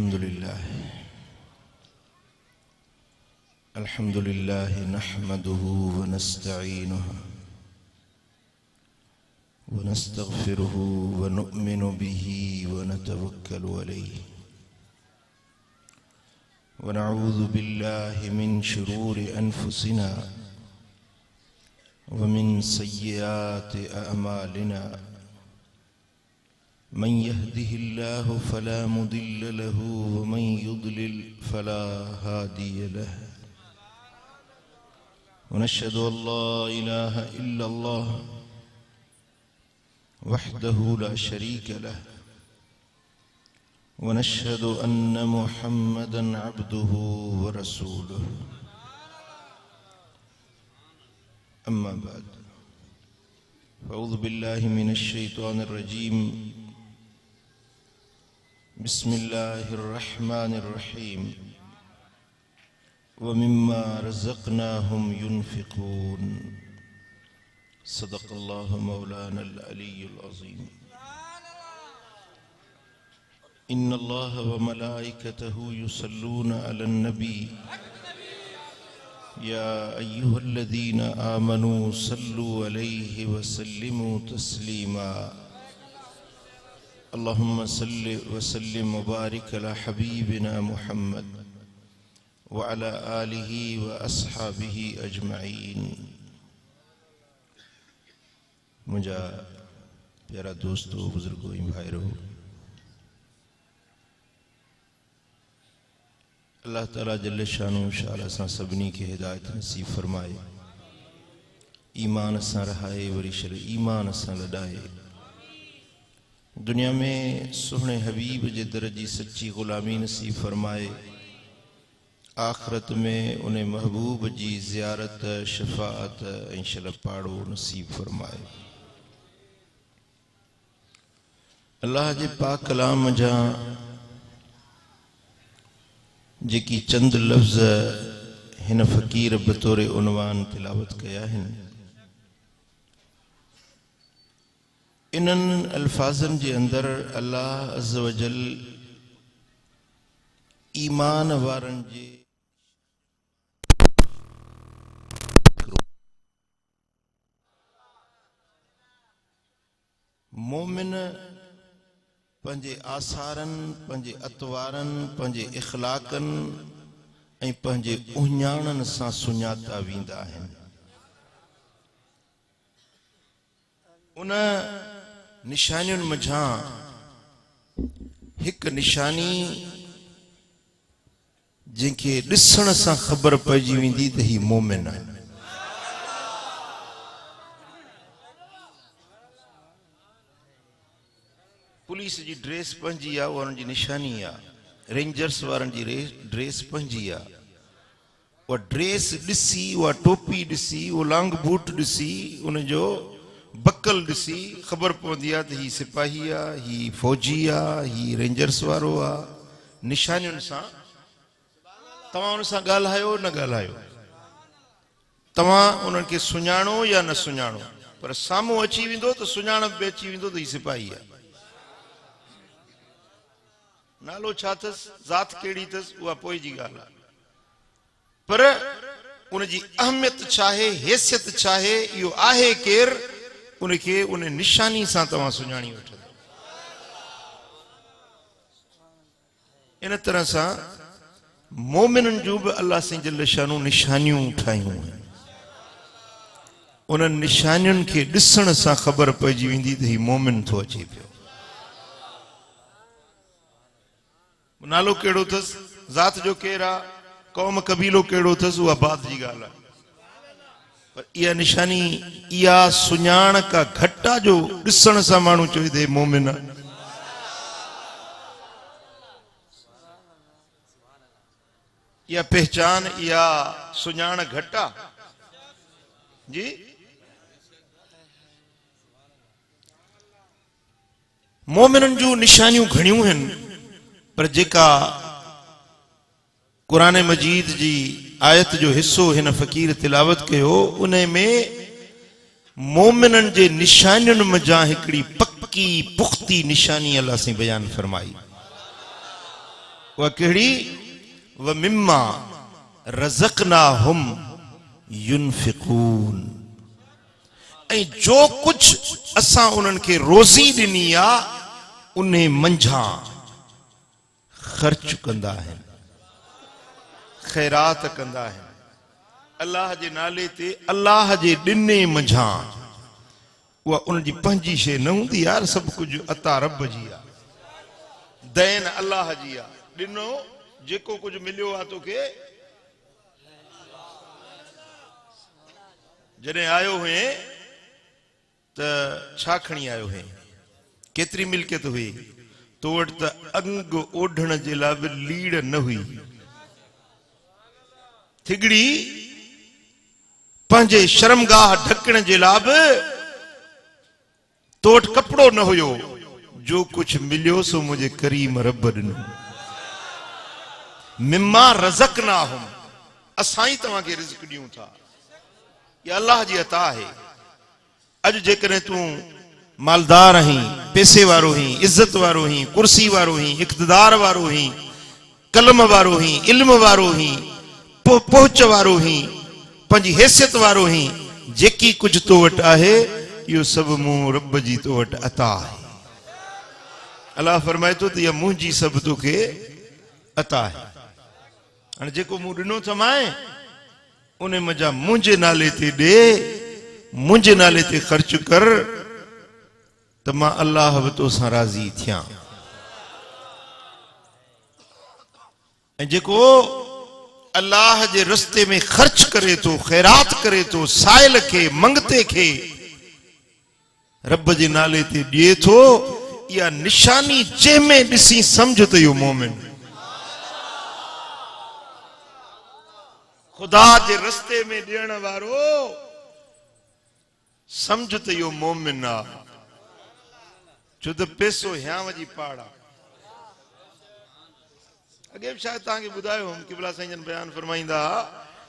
अल्हम्दुलिल्लाह नहमदुहु व नस्तईनुहु व नस्तगफिरुहु व नु'मिनु बिही व नतवक्कलु अलैहि व नऊज़ु बिल्लाहि मिन शुरूरि अनफुसिना व मिन सय्यिआति अअमालिना मन यहदिहिल्लाहु फला मुदिल्ल लहु व मन युद्लिल फला हादिय लहु व नशहदु अल्ला इलाहा इल्लल्लाह वहदहु ला शरीक लहु व नशहदु अन्न मुहम्मदन अब्दुहु व रसूलुहु अम्मा बाद अऊज़ु बिल्लाहि मिनश शैतानिर रजीम बिस्मिल्लाहिर रहमानिर रहीम व मिम्मा रज़क़नाहुम युनफ़िक़ून सदक़ल्लाहु मौलानल अलीयुल अज़ीम इन्नल्लाह व मलाइकतहु युसल्लूना अलन नबी या अय्युहल्लज़ीना आमनू सल्लु अलैहि व सल्लिमू तस्लीमा अल्लाहुम्मा सल्लि व सल्लिम व बारिक अला हबीबिना मुहम्मद व अला आलिहि व अस्हाबिहि अजमईन। मुझा प्यारा दोस्तों, बुजुर्गों, भाइयों, अल्लाह ताला जल्ले शानु शाला सां सभिनी खे हिदायत नसीब फरमाए, ईमान सां रहाए, वरी शर ईमान सां लॾाए, दुनिया में सुहणे हबीब जे दर जी सच्ची ग़ुलामी नसीब फरमाए, आखिरत में उन्हें महबूब जी ज़ियारत, शफाअत ऐं शलपाड़ो नसीब फरमाए। अल्लाह जे पाक कलाम जा जेकी चंद लफ्ज़ हिन फ़कीर बतौर उनवान तिलावत कया आहिनि, इन्हनि अल्फाज़नि जे अंदरि अल्लाह अज़्ज़ व जल ईमान वारनि जे मोमिन पंहिंजे आसारनि, पंहिंजे अतवारनि, पंहिंजे इख़लाक़नि ऐं पंहिंजे उहिञाणनि सां सुञाता वेंदा आहिनि। उन निशानियुनि मंझां हिकु निशानी जंहिंखे ॾिसण सां ख़बर पइजी वेंदी त ही मोमिन आहे। पुलिस जी ड्रेस पंहिंजी आहे, उहा उन्हनि जी निशानी आहे। रेंजर्स वारनि जी ड्रेस पंहिंजी आहे। उहा ड्रेस ॾिसी, उहा टोपी ॾिसी, उहो लांग बूट ॾिसी, उनजो बकल ॾिसी ख़बर पवंदी आहे त ही सिपाही आहे, ही फ़ौजी आहे, ही रेंजर्स वारो आहे। निशानियुनि सां तव्हां उन सां ॻाल्हायो न ॻाल्हायो, तव्हां उन्हनि खे सुञाणो या न सुञाणो, पर साम्हूं अची वेंदो त सुञाणप बि अची वेंदो त ही सिपाही आहे। नालो छा अथसि, ज़ात कहिड़ी अथसि, उहा पोइ जी ॻाल्हि आहे, पर उनजी अहमियत छा आहे, हैसियत छा आहे, इहो आहे केरु, उनखे उन निशानी सां तव्हां सुञाणी वठंदो। इन तरह सां मोमिननि जूं बि अल्लाह साईं जल शानू निशानियूं ठाहियूं आहिनि। उन्हनि निशानियुनि खे ॾिसण सां ख़बर पइजी वेंदी त ही मोमिन थो अचे पियो। नालो कहिड़ो अथसि, ज़ात जो केरु आहे, क़ौम कबीलो कहिड़ो अथसि, उहा बात जी ॻाल्हि आहे, पर इहा निशानी, इहा सुञाण का घटि आहे जो ॾिसण सां माण्हू चवे त मोमिन आहे। इहा पहचान, इहा सुञाण घटि आहे जी। मोमिननि जूं निशानियूं घणियूं आहिनि, पर जेका कुरान मजीद जी आयत जो हिस्सो हिन फ़कीर तिलावत कयो, उन में मोमिननि जे निशानियुनि मंझां हिकिड़ी पक्की पुख्ती निशानी अल्लाह से बयान फरमाई। वह कहिड़ी व मिम्मा रज़क़नाहुम युनफिकून ऐं जो कुछ असां उन्हनि खे रोज़ी ॾिनी आहे उन मंझां ख़र्च कंदा आहिनि, ख़ैरात कंदा आहिनि अल्लाह जे नाले ते। अल्लाह जे ॾिने मंझां उहा उनजी पंहिंजी शइ न हूंदी यार, सभु कुझु अता रब जी आहे, दैन अल्लाह जी आहे। ॾिनो जेको कुझु मिलियो आहे तोखे, जॾहिं आयो हुए त छा खणी आयो हुए, केतिरी मिल्कियत हुई तो वटि त अंग ओढ़ण जे लाइ बि लीड़ न हुई, थिगड़ी पंहिंजे शर्मगाह ढकण जे लाइ बि तो वटि कपिड़ो न हुयो। जो कुछ मिलियो सो मुझे करीम रब ॾिनो। मिम्मा रज़क़नाहुम, असां ई तव्हांखे रिज़्क़ ॾियूं था, ये अल्लाह जी अता है। अॼु जेकॾहिं तूं मालदार आहीं, पैसे वारो आहीं, इज्जत वारो आहीं, कुर्सी वारो आहीं, इक़्तिदार वारो आहीं, कलम वारो आहीं, इल्म वारो आहीं, पहुच वारो आहीं, पंहिंजी हैसियत वारो आहीं, जेकी कुझु तो वटि आहे इहो सभु मूं रब जी तो वटि अता आहे। अल्लाह फरमाए थो त इहा मुंहिंजी सभु तोखे अता आहे। हाणे जेको मूं ॾिनो थमाए उन मज़ा मुंहिंजे नाले ते ॾे, मुंहिंजे नाले ते ख़र्च कर त मां अल्लाह बि तोसां राज़ी थियां। ऐं जेको अल्लाह जे रस्ते में ख़र्च करे थो, ख़ैरात करे थो, साइल खे मंगते खे रब जे नाले ते ॾिए थो, इहा निशानी जंहिंमें ॾिसी सम्झ त इहो मोमिन, खुदा जे रस्ते में ॾियण वारो सम्झ त इहो मोमिन आहे। छो त पैसो हियांव जी पाड़ आहे। अॻे बि शायदि तव्हांखे ॿुधायो हुउमि, क़िबला साईं जन बयानु फरमाईंदा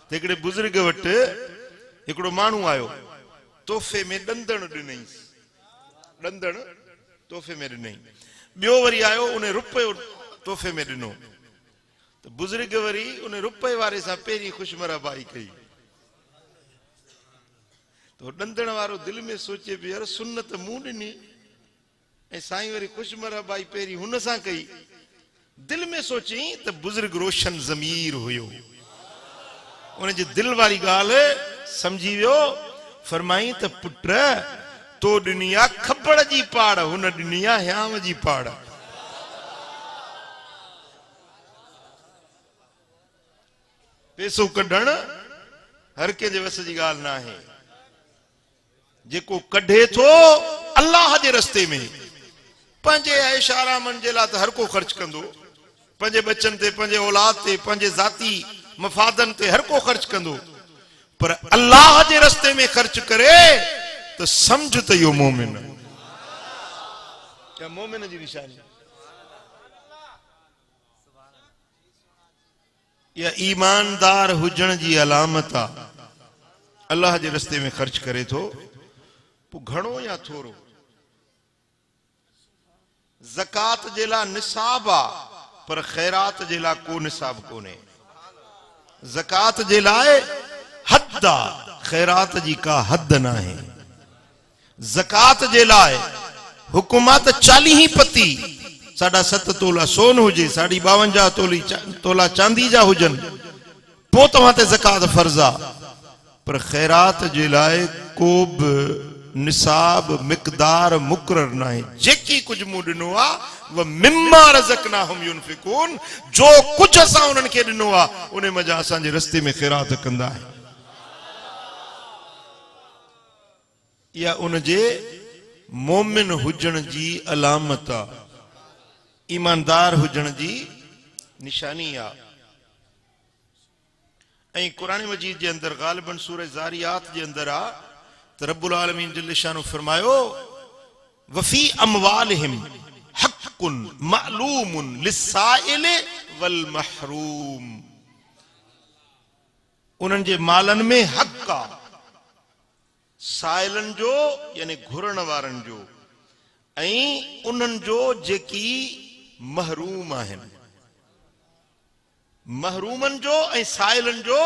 त हिकिड़े बुज़ुर्ग वटि हिकिड़ो माण्हू आयो, तोहफ़े में ॾंदण ॾिनईं, ॾंदण तोहफ़े में ॾिनई। ॿियो वरी आयो, उन रुपयो तोहफ़े में ॾिनो, त बुज़ुर्ग वरी उन रुपए वारे सां पहिरीं ख़ुशमराबाई कई। तो ॾंदण वारो दिलि में सोचे पियो यार सुन्नत मूं ॾिनी ऐं साईं वरी ख़ुशमराबाई पहिरीं हुन सां कई। दिलि में सोचई त बुज़ुर्ग रोशन ज़मीर हुयो, उनजे दिलि वारी ॻाल्हि सम्झी वियो। फरमाई त पुट तो ॾिनी आहे खपड़ जी पाड़, हुन ॾिनी आहे हियांव जी पाड़। पैसो कढण हर कंहिंजे वस जी ॻाल्हि न आहे। जेको कढे थो अल्लाह जे रस्ते में, पंहिंजे ऐश आरामनि जे लाइ त हर को ख़र्च कंदो, पंहिंजे बच्चनि ते, पंहिंजे औलाद ते, पंहिंजे ज़ाती मफ़ादनि ते हर को ख़र्च कंदो, पर अल्लाह जे रस्ते में ख़र्च करे त सम्झ त इहो मोमिन। क्या मोमिन जी निशानी? या ईमानदार हुजण जी अलामत आहे। अल्लाह जे रस्ते में ख़र्च करे थो, पोइ घणो या थोरो। ज़कात जे लाइ निसाब आहे, पर ख़ैरात जे लाइ को निसाब कोन्हे। ज़कात जे लाइ हद आहे, ख़ैरात जी का हद न आहे। ज़कात जे लाइ हुकूमत 40 पती 7.5 तोला सोन हुजे, 52 तोला चांदी जा हुजनि, पोइ तव्हां ते ज़कात फर्ज़ आहे। पर ख़ैरात जे लाइ को बि निसाब मिक़दार मुक़रर न आहे। जेकी कुझु मूं ॾिनो आहे व मिम्मा रज़क़नाहुम युनफिकून, जो कुझु असां उन्हनि खे ॾिनो आहे उन मज़ा असांजे रस्ते में ख़ैरात कंदा आहिनि। इहा उनजे मोमिन हुजण जी अलामत आहे, ईमानदार हुजण जी निशानी आहे। ऐं क़ुरान मजीद जे अंदरि ग़ालिबन सूरह ज़ारियात जे अंदरि आहे त रब्बुल आलमीन जल्ल शानो फरमायो वफ़ी अमवालिहिम हक़्क़ुन मालूमुन लिस्साइल वल महरूम। उन्हनि जे मालनि में हक़ आहे, साइलनि जो यानी घुरण वारनि जो, ऐं उन्हनि जो जेकी महरूम आहिनि। महरूमन जो ऐं साइलन जो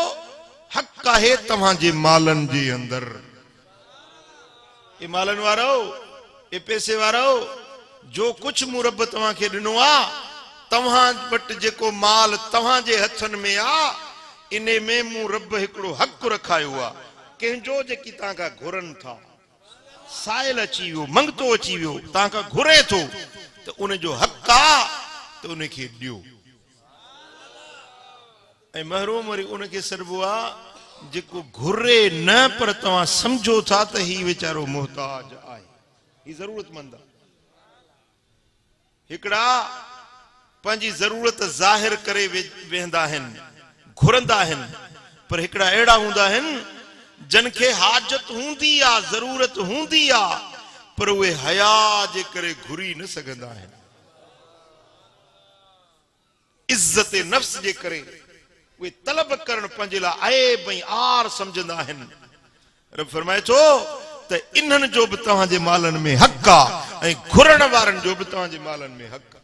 हक़ आहे तव्हांजे मालन जे अंदर। ए मालन वारो, ए पैसे वारो, जो कुछ मूं रब तव्हांखे ॾिनो आ, तव्हां वटि जेको माल तव्हांजे हथनि में आ, इन में मूं रब हिकिड़ो हक़ रखायो आ कंहिंजो, जेकी तव्हां खां घुरनि था। साइल अची वियो, मंगतो अची वियो, तव्हां खां घुरे थो, त उनजो हक़ आ त उनखे ॾियो। ऐं महरूम वरी उनखे सॾिबो आ जेको घुरे न, पर तव्हां सम्झो था त ही वीचारो मोहताज आहे, ही ज़रूरतमंद आहे। हिकिड़ा पंहिंजी ज़रूरत ज़ाहिर करे वेहंदा आहिनि, घुरंदा आहिनि, पर हिकिड़ा अहिड़ा हूंदा आहिनि जन खे हाजत हूंदी आहे, ज़रूरत हूंदी आहे, पर उहे हया जे करे घुरी न सघंदा आहिनि। इज़्ज़त नफ्स जे करे उहे तलब करण पंहिंजे लाइ ऐब ऐं आर समझंदा आहिनि। रब फरमाए थो त इन्हनि जो बि तव्हांजे मालनि में हक़ आहे, ऐं घुरण वारनि जो बि तव्हांजे मालनि में हक़ आहे।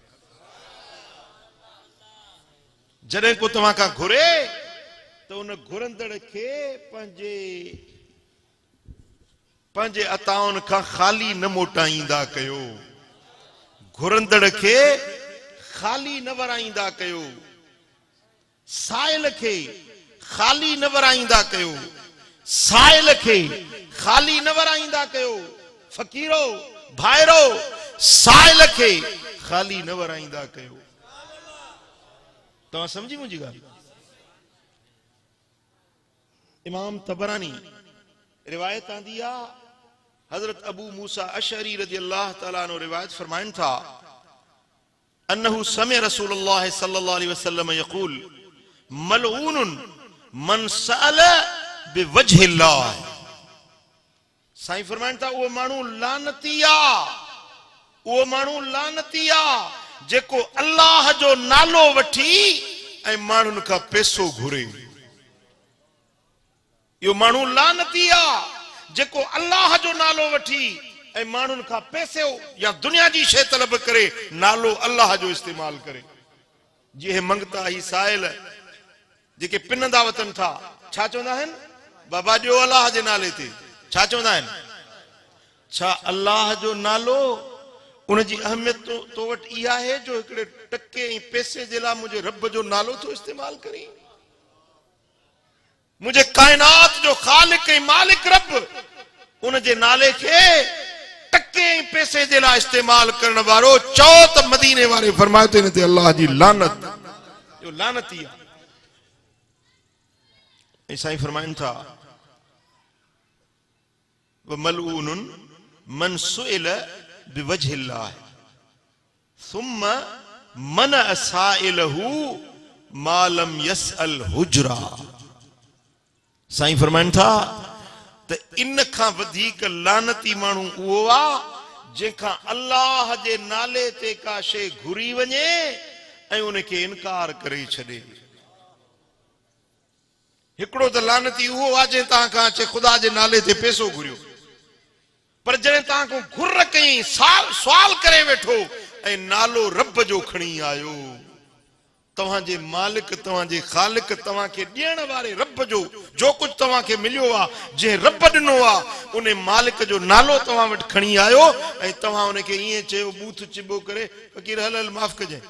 जॾहिं को तव्हां खां घुरे त उन घुरंदड़ खे पंहिंजे अताउनि खां ख़ाली न मोटाईंदा कयो। घुरंदड़ खे ख़ाली न वराईंदा कयो। साइल खे ख़ाली न वराईंदा कयो। साइल खे ख़ाली न वराईंदा कयो। फ़कीरो, भाइरो, साइल खे ख़ाली न वराईंदा कयो। तव्हां समझी मुंहिंजी ॻाल्हि? इमाम तबरानी रिवायत आंदी आहे, हज़रत अबू मूसा अशअरी रज़ियल्लाहु तआला अन्हु रिवायत फरमाइनि था, अन्नहु समिअ रसूलुल्लाह सल्लल्लाहु अलैहि वसल्लम यक़ूल मलऊनुन मन सअल बिवजहिल्लाह। साईं फरमाइनि था उहो माण्हू लानती आहे, उहो माण्हू लानती आहे जेको अल्लाह जो नालो वठी ऐं माण्हुनि खां पैसो घुरे। इहो माण्हू लानती आहे जेको अल्लाह जो नालो वठी ऐं माण्हुनि खां पैसो या दुनिया जी शइ तलब करे, नालो अल्लाह जो इस्तेमाल करे। जीअं मंगता ही साइल जेके पिनंदा वतन था, छा चवंदा आहिनि? बाबा ॾियो अल्लाह जे नाले ते। छा चवंदा आहिनि? छा अल्लाह जो नालो उनजी अहमियत तो वटि इहा आहे जो हिकिड़े टके ऐं पैसे जे लाइ मुंहिंजे रब जो नालो थो इस्तेमाल करी? मुझे कायनात जो खालिक ऐं मालिक रब उनजे नाले खे टके ऐं पैसे जे लाइ इस्तेमाल करण वारो चओ त मदीने वारे फरमायो त इन ते अल्लाह जी लानत, जो लानती आहे। ऐं साईं फरमाइनि था वमलऊनुन मन सुइल बिवजहिल्लाह सुम्मा मन साइलहु मा लम यसअल हुजरा। साईं फरमाइनि था त इन खां वधीक लानती माण्हू उहो आहे जंहिंखां अल्लाह जे नाले ते का शइ घुरी वञे ऐं उनखे इनकार करे छॾे। हिकिड़ो त लानती उहो आहे जंहिं तव्हां खां अचे ख़ुदा जे नाले ते पैसो घुरियो, पर जॾहिं तव्हां खां घुर कई, सवाल करे वेठो ऐं नालो रब जो खणी आयो, तव्हांजे मालिक, तव्हांजे ख़ालिक, तव्हांखे ॾियण वारे रब जो कुझु तव्हांखे मिलियो आहे, जंहिं रब ॾिनो आहे, उन मालिक जो नालो तव्हां वटि खणी आयो ऐं तव्हां उनखे ईअं चयो बूथ चिबो करे, फ़कीर हल हल माफ़ कजांइ,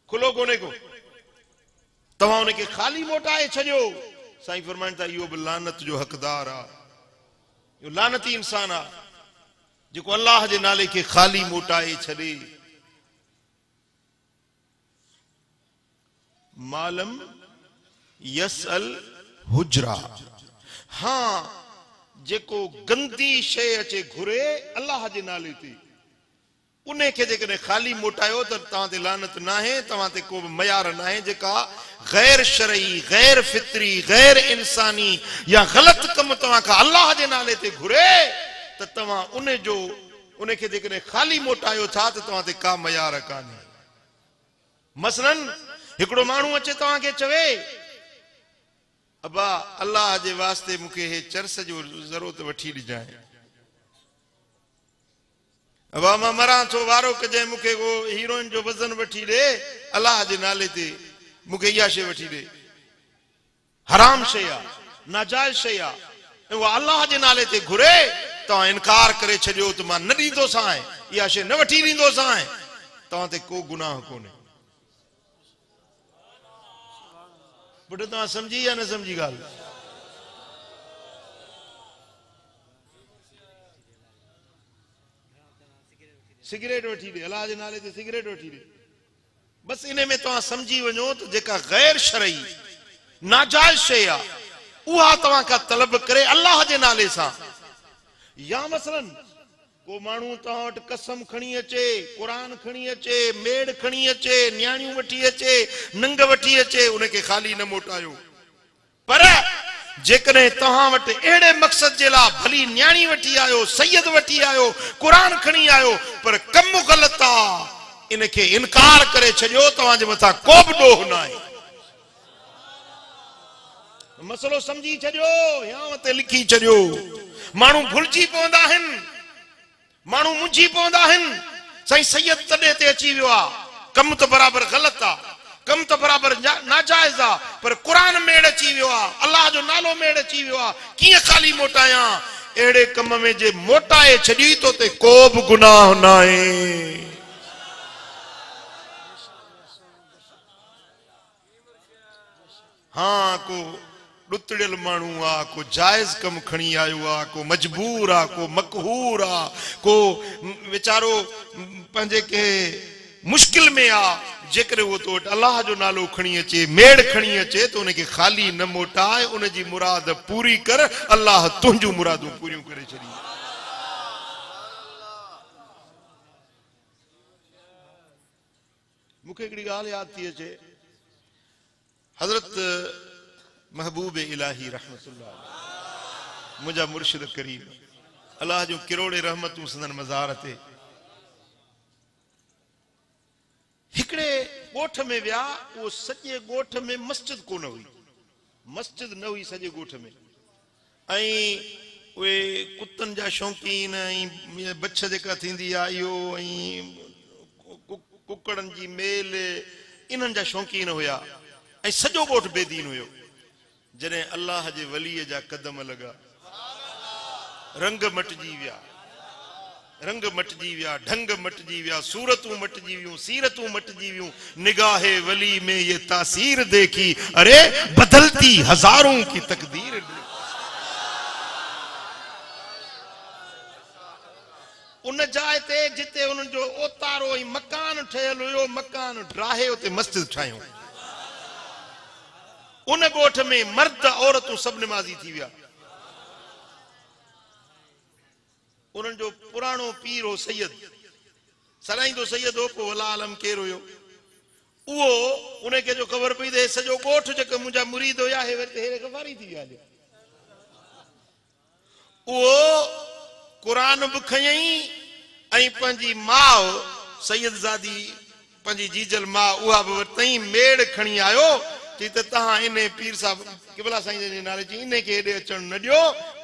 खुलो कोन्हे को, तव्हां उनखे ख़ाली मोटाए छॾियो। साईं फरमाइनि था इहो बि लानत जो हक़दार आहे। इहो लानती इंसान आहे जेको अल्लाह जे नाले खे ख़ाली मोटाए छॾे। मालम यसअल हुजरा, हाँ जेको गंदी शइ अचे घुरे अल्लाह जे नाले ते, उन खे जेकॾहिं ख़ाली मोटायो त तव्हां ते लानत न आहे, तव्हां ते को बि मयार न आहे। जेका गैर शरई, गैर फितरी, गैर इंसानी या ग़लत कम तव्हां खां अल्लाह जे नाले ते घुरे त तव्हां उनखे जेकॾहिं ख़ाली मोटायो था त तव्हां ते का मयार कान्हे। मसलन हिकिड़ो माण्हू अचे तव्हांखे चवे अबा अल्लाह जे वास्ते मूंखे हे चर्स जो ज़रूरत वठी ॾिजांइ, अबा मां मरां थो वारो कजांइ मूंखे को हीरोइन जो वज़न वठी ॾे अल्लाह जे नाले ते। मूंखे इहा शइ वठी ॾे, हराम शइ आहे, नाजाइज़ शइ आहे, ऐं उहा अलाह जे नाले ते घुरे, तव्हां इनकार करे छॾियो त मां न ॾींदोसांइ, इहा शइ न वठी ॾींदोसांइ, तव्हां ते को गुनाह कोन्हे। पुट तव्हां सम्झी या न सम्झी ॻाल्हि? सिगरेट वठी ॾे, अलाह जे नाले ते सिगरेट वठी ॾे, बसि इन में तव्हां सम्झी वञो त जेका गैर शरई नाजाइज़ शइ आहे उहा तव्हां खां तलब करे अलाह जे नाले सां, या मसलन को माण्हू तव्हां वटि कसम खणी अचे, क़ुरान खणी अचे, मेड़ खणी अचे, न्याणियूं वठी अचे, नंग वठी अचे, उनखे ख़ाली न मोटायो। पर जेकॾहिं तव्हां वटि अहिड़े मक़सद जे लाइ भली न्याणी वठी आयो, सैयद वठी आयो, क़ुरान खणी आयो, पर कमु ग़लति आहे, इनखे इनकार करे छॾियो, तव्हांजे मथां को बि ॾोह न आहे। मसलो सम्झी छॾियो, या ते लिखी छॾियो। माण्हू भुलिजी पवंदा आहिनि, माण्हू मुंझी पवंदा आहिनि, साईं सैयद तॾे ते अची वियो आहे, कमु त बराबरि ग़लति आहे, कमु त बराबरि नाजाइज़ आहे, पर क़ुरान मेड़ अची वियो आहे, अलाह जो नालो मेड़ अची वियो आहे, कीअं ख़ाली मोटायां? अहिड़े कम में जे मोटाए छॾी तो ते को बि गुनाह न आहे। हाँ, को ॾुतड़ियल माण्हू आहे, को जाइज़ कमु खणी आयो आहे, को मजबूर आहे, को मकहूर आहे, को वीचारो पंहिंजे कंहिं मुश्किल में आहे, जेकॾहिं उहो तो वटि अलाह जो नालो खणी अचे, मेड़ खणी अचे, त उनखे ख़ाली न मोटाए, उनजी मुराद पूरी कर, अलाह तुंहिंजूं मुरादूं पूरियूं करे छॾी। मूंखे हिकिड़ी ॻाल्हि यादि थी अचे, हज़रत महबूब इलाही रहमतुल्लाह मुंहिंजा मुर्शिद करीम, अलाह जूं किरोड़े रहमतूं संदन मज़ार ते, हिकिड़े ॻोठ में विया, उहो सॼे ॻोठ में मस्जिद कोन हुई, मस्जिद न हुई सॼे ॻोठ में, ऐं उहे कुतनि जा शौक़ीन, ऐं बछ जेका थींदी आहे इहो, ऐं कुकड़नि जी मेल, इन्हनि जा शौक़ीन हुया, ऐं सॼो ॻोठ बेदीन हुयो। जॾहिं अल्लाह जे वलीअ जा कदम लॻा, रंग मटिजी विया, रंग मटिजी विया, ढंग मटिजी विया, सूरतूं मटिजी वियूं, सीरतूं मटिजी वियूं, निगाहे वली में ये तासीर देखी, अरे बदलती हजारों की तकदीर। उन जाइ ते जिते उन्हनि जो ओतारो ऐं मकान ठहियल हुयो, मकान ड्राहे उते मस्जिद ठाहियूं। उन ॻोठ में मर्द औरतूं सभु निमाज़ी थी विया। उन्हनि जो पुराणो पीर हो सैयद, सराईंदो सैयद हो, पोइ वला आलम केरु हुयो, उहो उनखे जो ख़बर पई त सॼो ॻोठ जेके मुंहिंजा मुरीद हुया, हे गफ़ारी थी विया। उहो क़ुरान बि खयईं, ऐं पंहिंजी माउ सैयदज़ादी, पंहिंजी जीजल माउ, उहा बि वरितईं, मेड़ खणी आयो, चई त तव्हां इन पीर साहिब किबला साईं जे नाले चई इन खे हेॾे अचणु न ॾियो,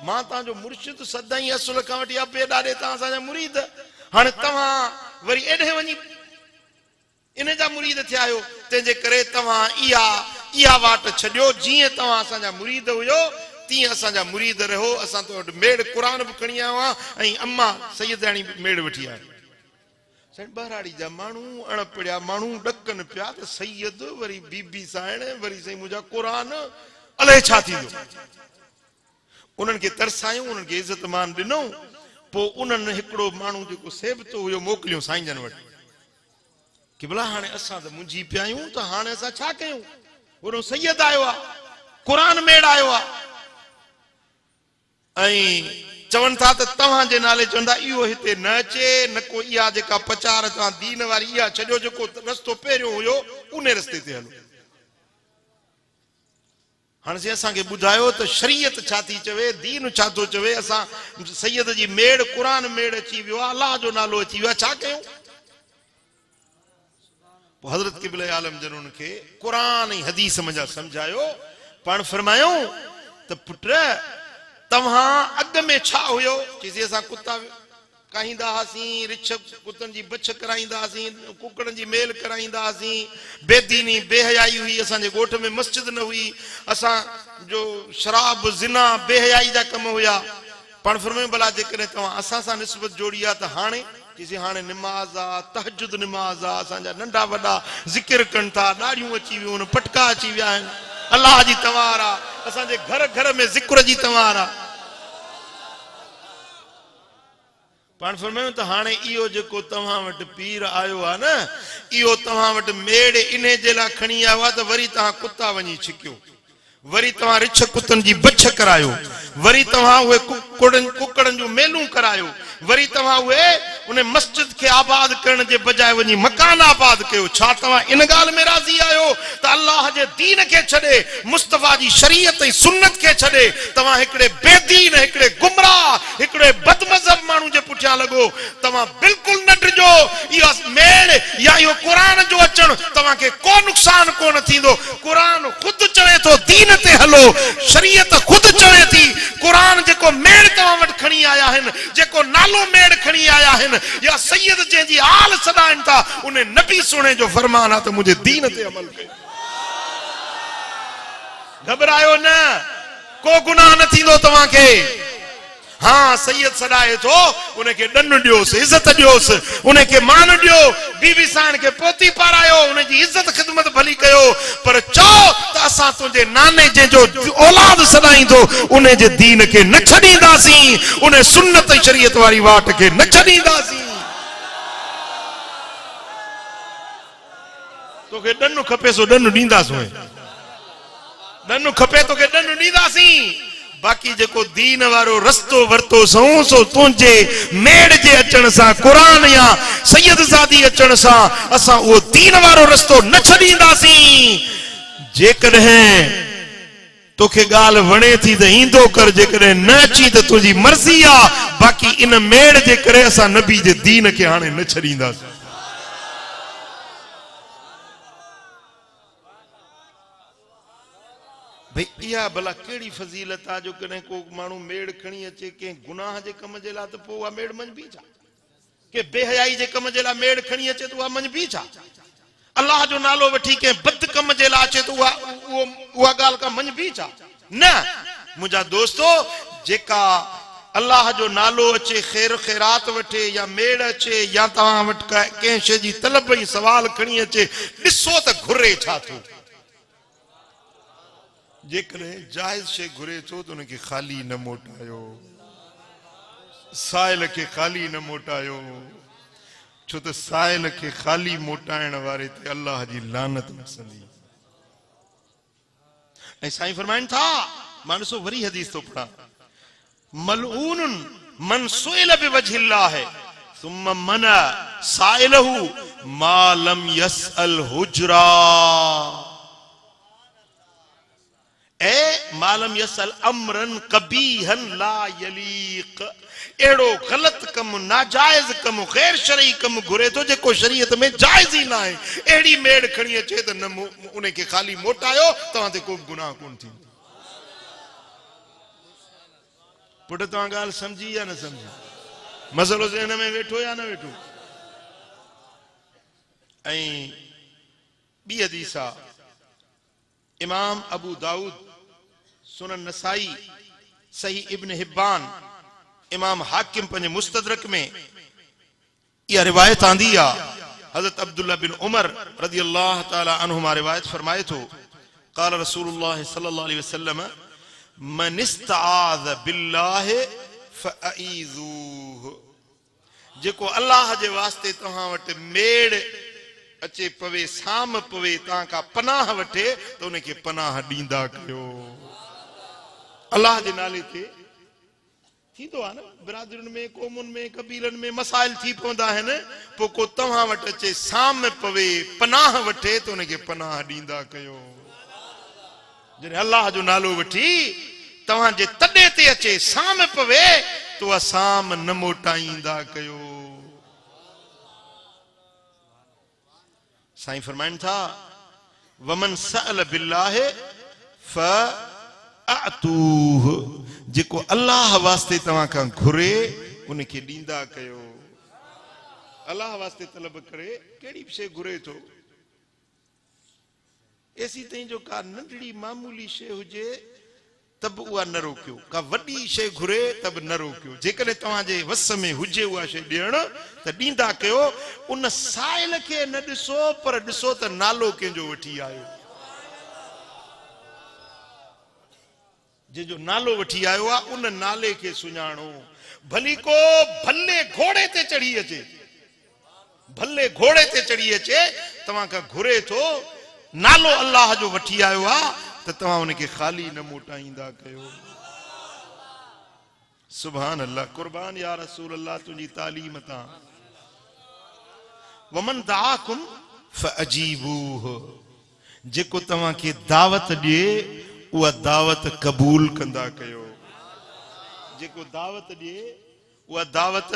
मां तव्हांजो मुर्शिद सदाईं असुल खां वठी अबे ॾाढे तव्हां असांजा मुरीद, हाणे तव्हां वरी एॾे वञी इन जा मुरीद थिया आहियो, तंहिंजे करे तव्हां इहा वाट छॾियो, जीअं तव्हां असांजा मुरीद हुयो तीअं असांजा मुरीद रहो, असां तो वटि मेड़ क़ुरान बि खणी आयो आहियां, ऐं अम्मा सैयदाणी बि मेड़ वठी आया। साईं बहराड़ी जा माण्हू, अणपढ़िया माण्हू ॾकनि पिया त सैयद वरी बीबी साइण, वरी साईं मुंहिंजा क़ुरान, अलाए छा थींदो। उन्हनि खे तरसायूं, उन्हनि खे इज़त मान ॾिनो, पोइ उन्हनि हिकिड़ो माण्हू जेको सेबतो हुयो मोकिलियो साईं जन वटि, कि भला हाणे असां त मुंझी पिया आहियूं, त हाणे असां छा कयूं? वॾो सैयद आयो आहे, क़ुरान मेड़ आयो आहे, ऐं चवनि था त तव्हांजे नाले चवंदा इहो हिते न अचे, न को इहा जेका पचार तव्हां दीन वारी इहा छॾियो, जेको रस्तो पहिरियों हुयो उन रस्ते ते हलो। हाणे साईं असांखे ॿुधायो त शरीयत छा थी चवे, दीन छा थो चवे, असां सैयद जी मेड़ क़ुरान मेड़ अची वियो आहे, अलाह जो नालो अची वियो आहे, छा कयूं? पोइ हज़रत क़िबला आलम जन उनखे क़ुरान ऐं हदीस मंझा सम्झायो, पाण फरमायूं त पुट तव्हां अॻ में छा हुयो? चईसीं असां कुता काहींदा हासीं, रिछ कुतनि जी बछ कराईंदा हासीं, कुकड़नि जी मेल कराईंदा हासीं, बेदीनी बेहयाई हुई, असांजे ॻोठ में मस्जिद न हुई, असां जो शराब ज़िना बेहयाई जा कम हुया। पाण फरमायूं भला जेकॾहिं तव्हां असां सां निस्बत जोड़ी आहे त हाणे चईसीं हाणे निमाज़ आहे, तहजुद निमाज़ आहे, असांजा नंढा वॾा ज़िक्र कनि था, ॾाढ़ियूं अची वियूं आहिनि, पटका अची विया आहिनि, अलाह जी तवार आहे, असांजे घर घर में ज़िक्र जी तवार आहे। पाण फरमायूं त हाणे इहो जेको तव्हां वटि पीर आयो आहे न, इहो तव्हां वटि मेड़ इन जे लाइ खणी आयो आहे त वरी तव्हां कुता वञी छिकियो, वरी तव्हां रिछ कुतनि जी बछ करायो, वरी तव्हां उहे कुकड़नि जूं मेलूं करायो, वरी तव्हां उहे उन मस्जिद खे आबाद करण जे बजाय वञी मकान आबाद कयो। छा तव्हां इन ॻाल्हि में राज़ी आहियो त अल्लाह जे दीन खे छॾे, मुस्तफ़ा जी शरीयत ऐं सुन्नत खे छॾे तव्हां हिकिड़े बेदीन, हिकिड़े गुमराह, हिकिड़े बदमज़हब माण्हू जे पुठियां लॻो? तव्हां बिल्कुलु न डिजो। इहो मेड़ या इहो क़ुरान जो अचणु तव्हांखे को नुक़सान कोन थींदो। क़ुरान ख़ुदि चवे थो दीन ते हलो, शरीयत ख़ुदि चवे थी। क़ुरान जेको मेड़ तव्हां वटि खणी आया आहिनि, जेको नालो मेड़ खणी आया आहिनि, या सैयद जंहिंजी आल सदाइनि था, उन नबी सुणे जो फरमान आहे त मुंहिंजे दीन ते अमल कयो। घबरायो न, को गुनाह न थींदो तव्हांखे। हाँ, सैयद सदाए थो, उनखे ॾन ॾियोसि, इज़त ॾियोसि, उनखे मान ॾियो, बीबी साण खे पोती पारायो, उनजी इज़त ख़िदमत भली कयो, पर चओ त असां तुंहिंजे नाने जंहिंजो औलाद सदाईंदो उन जे दीन खे न छॾींदासीं, उन सुन्नत शरीयत वारी वाट खे न छॾींदासीं। तोखे ॾनु खपे सो ॾनु ॾींदासीं, ॾनु खपे तोखे ॾनु ॾींदासीं। बाक़ी जेको दीन वारो रस्तो वरतो सऊं, सो तुंहिंजे मेड़ जे अचण सां, क़ुरान या सैयद ज़ादी अचण सां असां उहो दीन वारो रस्तो न छॾींदासीं। जेकॾहिं तोखे ॻाल्हि वणे थी त ईंदो कर, जेकॾहिं न अची त तुंहिंजी मर्ज़ी आहे। बाक़ी इन मेड़ जे करे असां नबी जे दीन खे हाणे न छॾींदासीं। भई इहा भला कहिड़ी फज़ीलत आहे जो कॾहिं को माण्हू मेड़ खणी अचे कंहिं गुनाह जे कम जे लाइ, त पोइ उहा मेड़ मंझबी छा? के बेहयाई जे कम जे लाइ मेड़ खणी अचे त उहा मंझबी छा? अलाह जो नालो वठी कंहिं बद कम जे लाइ अचे त उहा ॻाल्हि का मंझबी छा? न मुंहिंजा दोस्तो, जेका अल्लाह जो नालो अचे, ख़ैर ख़ैरात वठे, या मेड़ अचे, या तव्हां वटि कंहिं शइ जी तलब ऐं सवाल खणी अचे, ॾिसो त घुरे छा थो। जेकॾहिं जाइज़ शइ घुरे थो त उनखे ख़ाली न मोटायो, साइल खे ख़ाली न मोटायो, छो त साइल खे ख़ाली मोटाइण वारे ते अल्लाह जी लानत वसंदी। ऐं साईं फरमाइनि था, मां ॾिसो वरी हदीस थो पढ़ां, मलऊनुन मन सुइल बिवजहिल्लाह सुम्मा मना साइलहु मा लम यसअल हुजरा। ए मालम यसल अमरन कबीहन ला यलीक। एड़ो गलत कम, नाजायज कम, गैर शरई कम घुरे तो जेको शरीयत में जायज ही ना है। एड़ी मेड़ खणी अचे त न उनखे खाली मोटायो, तव्हां ते को गुनाह कोन थी। पुट तव्हां ॻाल्हि समझी या न समझी? मसलो ज़हन में वेठो या न वेठो? ऐं ॿी हदीस आहे, इमाम अबू दाऊद, सुनन नसाई, सही इब्न हिब्बान, इमाम हाकिम पंहिंजे मुस्तदरक में इहा रिवायत आंदी आहे। हज़रत अब्दुल्लाह बिन उमर रज़ियल्लाहु ताला अन्हुमा रिवायत फरमाए थो, क़ाल रसूलुल्लाह सल्लल्लाहु अलैहि वसल्लम मन इस्तआज़ बिल्लाह फअईज़ूह। जेको अल्लाह जे वास्ते तव्हां वटि मेड़ अचे पवे, साम पवे, तव्हां खां पनाह वठे त उनखे पनाह ॾींदा कयो। अल्लाह जे नाले ते थींदो आहे न, बिरादरियुनि में, क़ौमुनि में, कबीलनि में मसाइल थी पवंदा आहिनि, पोइ को तव्हां वटि अचे, साम पवे, पनाह वठे त उनखे पनाह ॾींदा कयो। जॾहिं अल्लाह जो नालो वठी तव्हांजे तॾे ते अचे, साम पवे, त उहा साम न मोटाईंदा कयो। साईं फरमाइनि था, वमन सअल बिल्लाह फअतूह। जेको अल्लाह वास्ते तव्हां खां घुरे उनखे ॾींदा कयो। अल्लाह वास्ते तलब करे कहिड़ी शइ घुरे थो, एसी ताईं जो का नंढड़ी मामूली शइ हुजे त बि उहा न रोकियो, का वॾी शइ घुरे त बि न रोकियो। जेकॾहिं तव्हांजे वस में हुजे उहा शइ ॾियण त ॾींदा कयो। उन साइल खे न ॾिसो, पर ॾिसो त नालो कंहिंजो वठी आयो, जंहिंजो नालो वठी आयो आहे उन नाले खे सुञाणो। भली को भले घोड़े ते चढ़ी अचे, भले घोड़े ते चढ़ी अचे, तव्हां खां घुरे थो, नालो अल्लाह जो वठी आयो आहे, त तव्हां उनखे ख़ाली न मोटाईंदा कयो। सुभान अल्लाह, कुर्बान या रसूल अल्लाह तुंहिंजी तालीम तां। वमन दाअकुम फअजीबूह, जेको तव्हांखे दावत ॾिए उहा दावत क़बूल कंदा कयो। जेको दावत ॾिए उहा दावत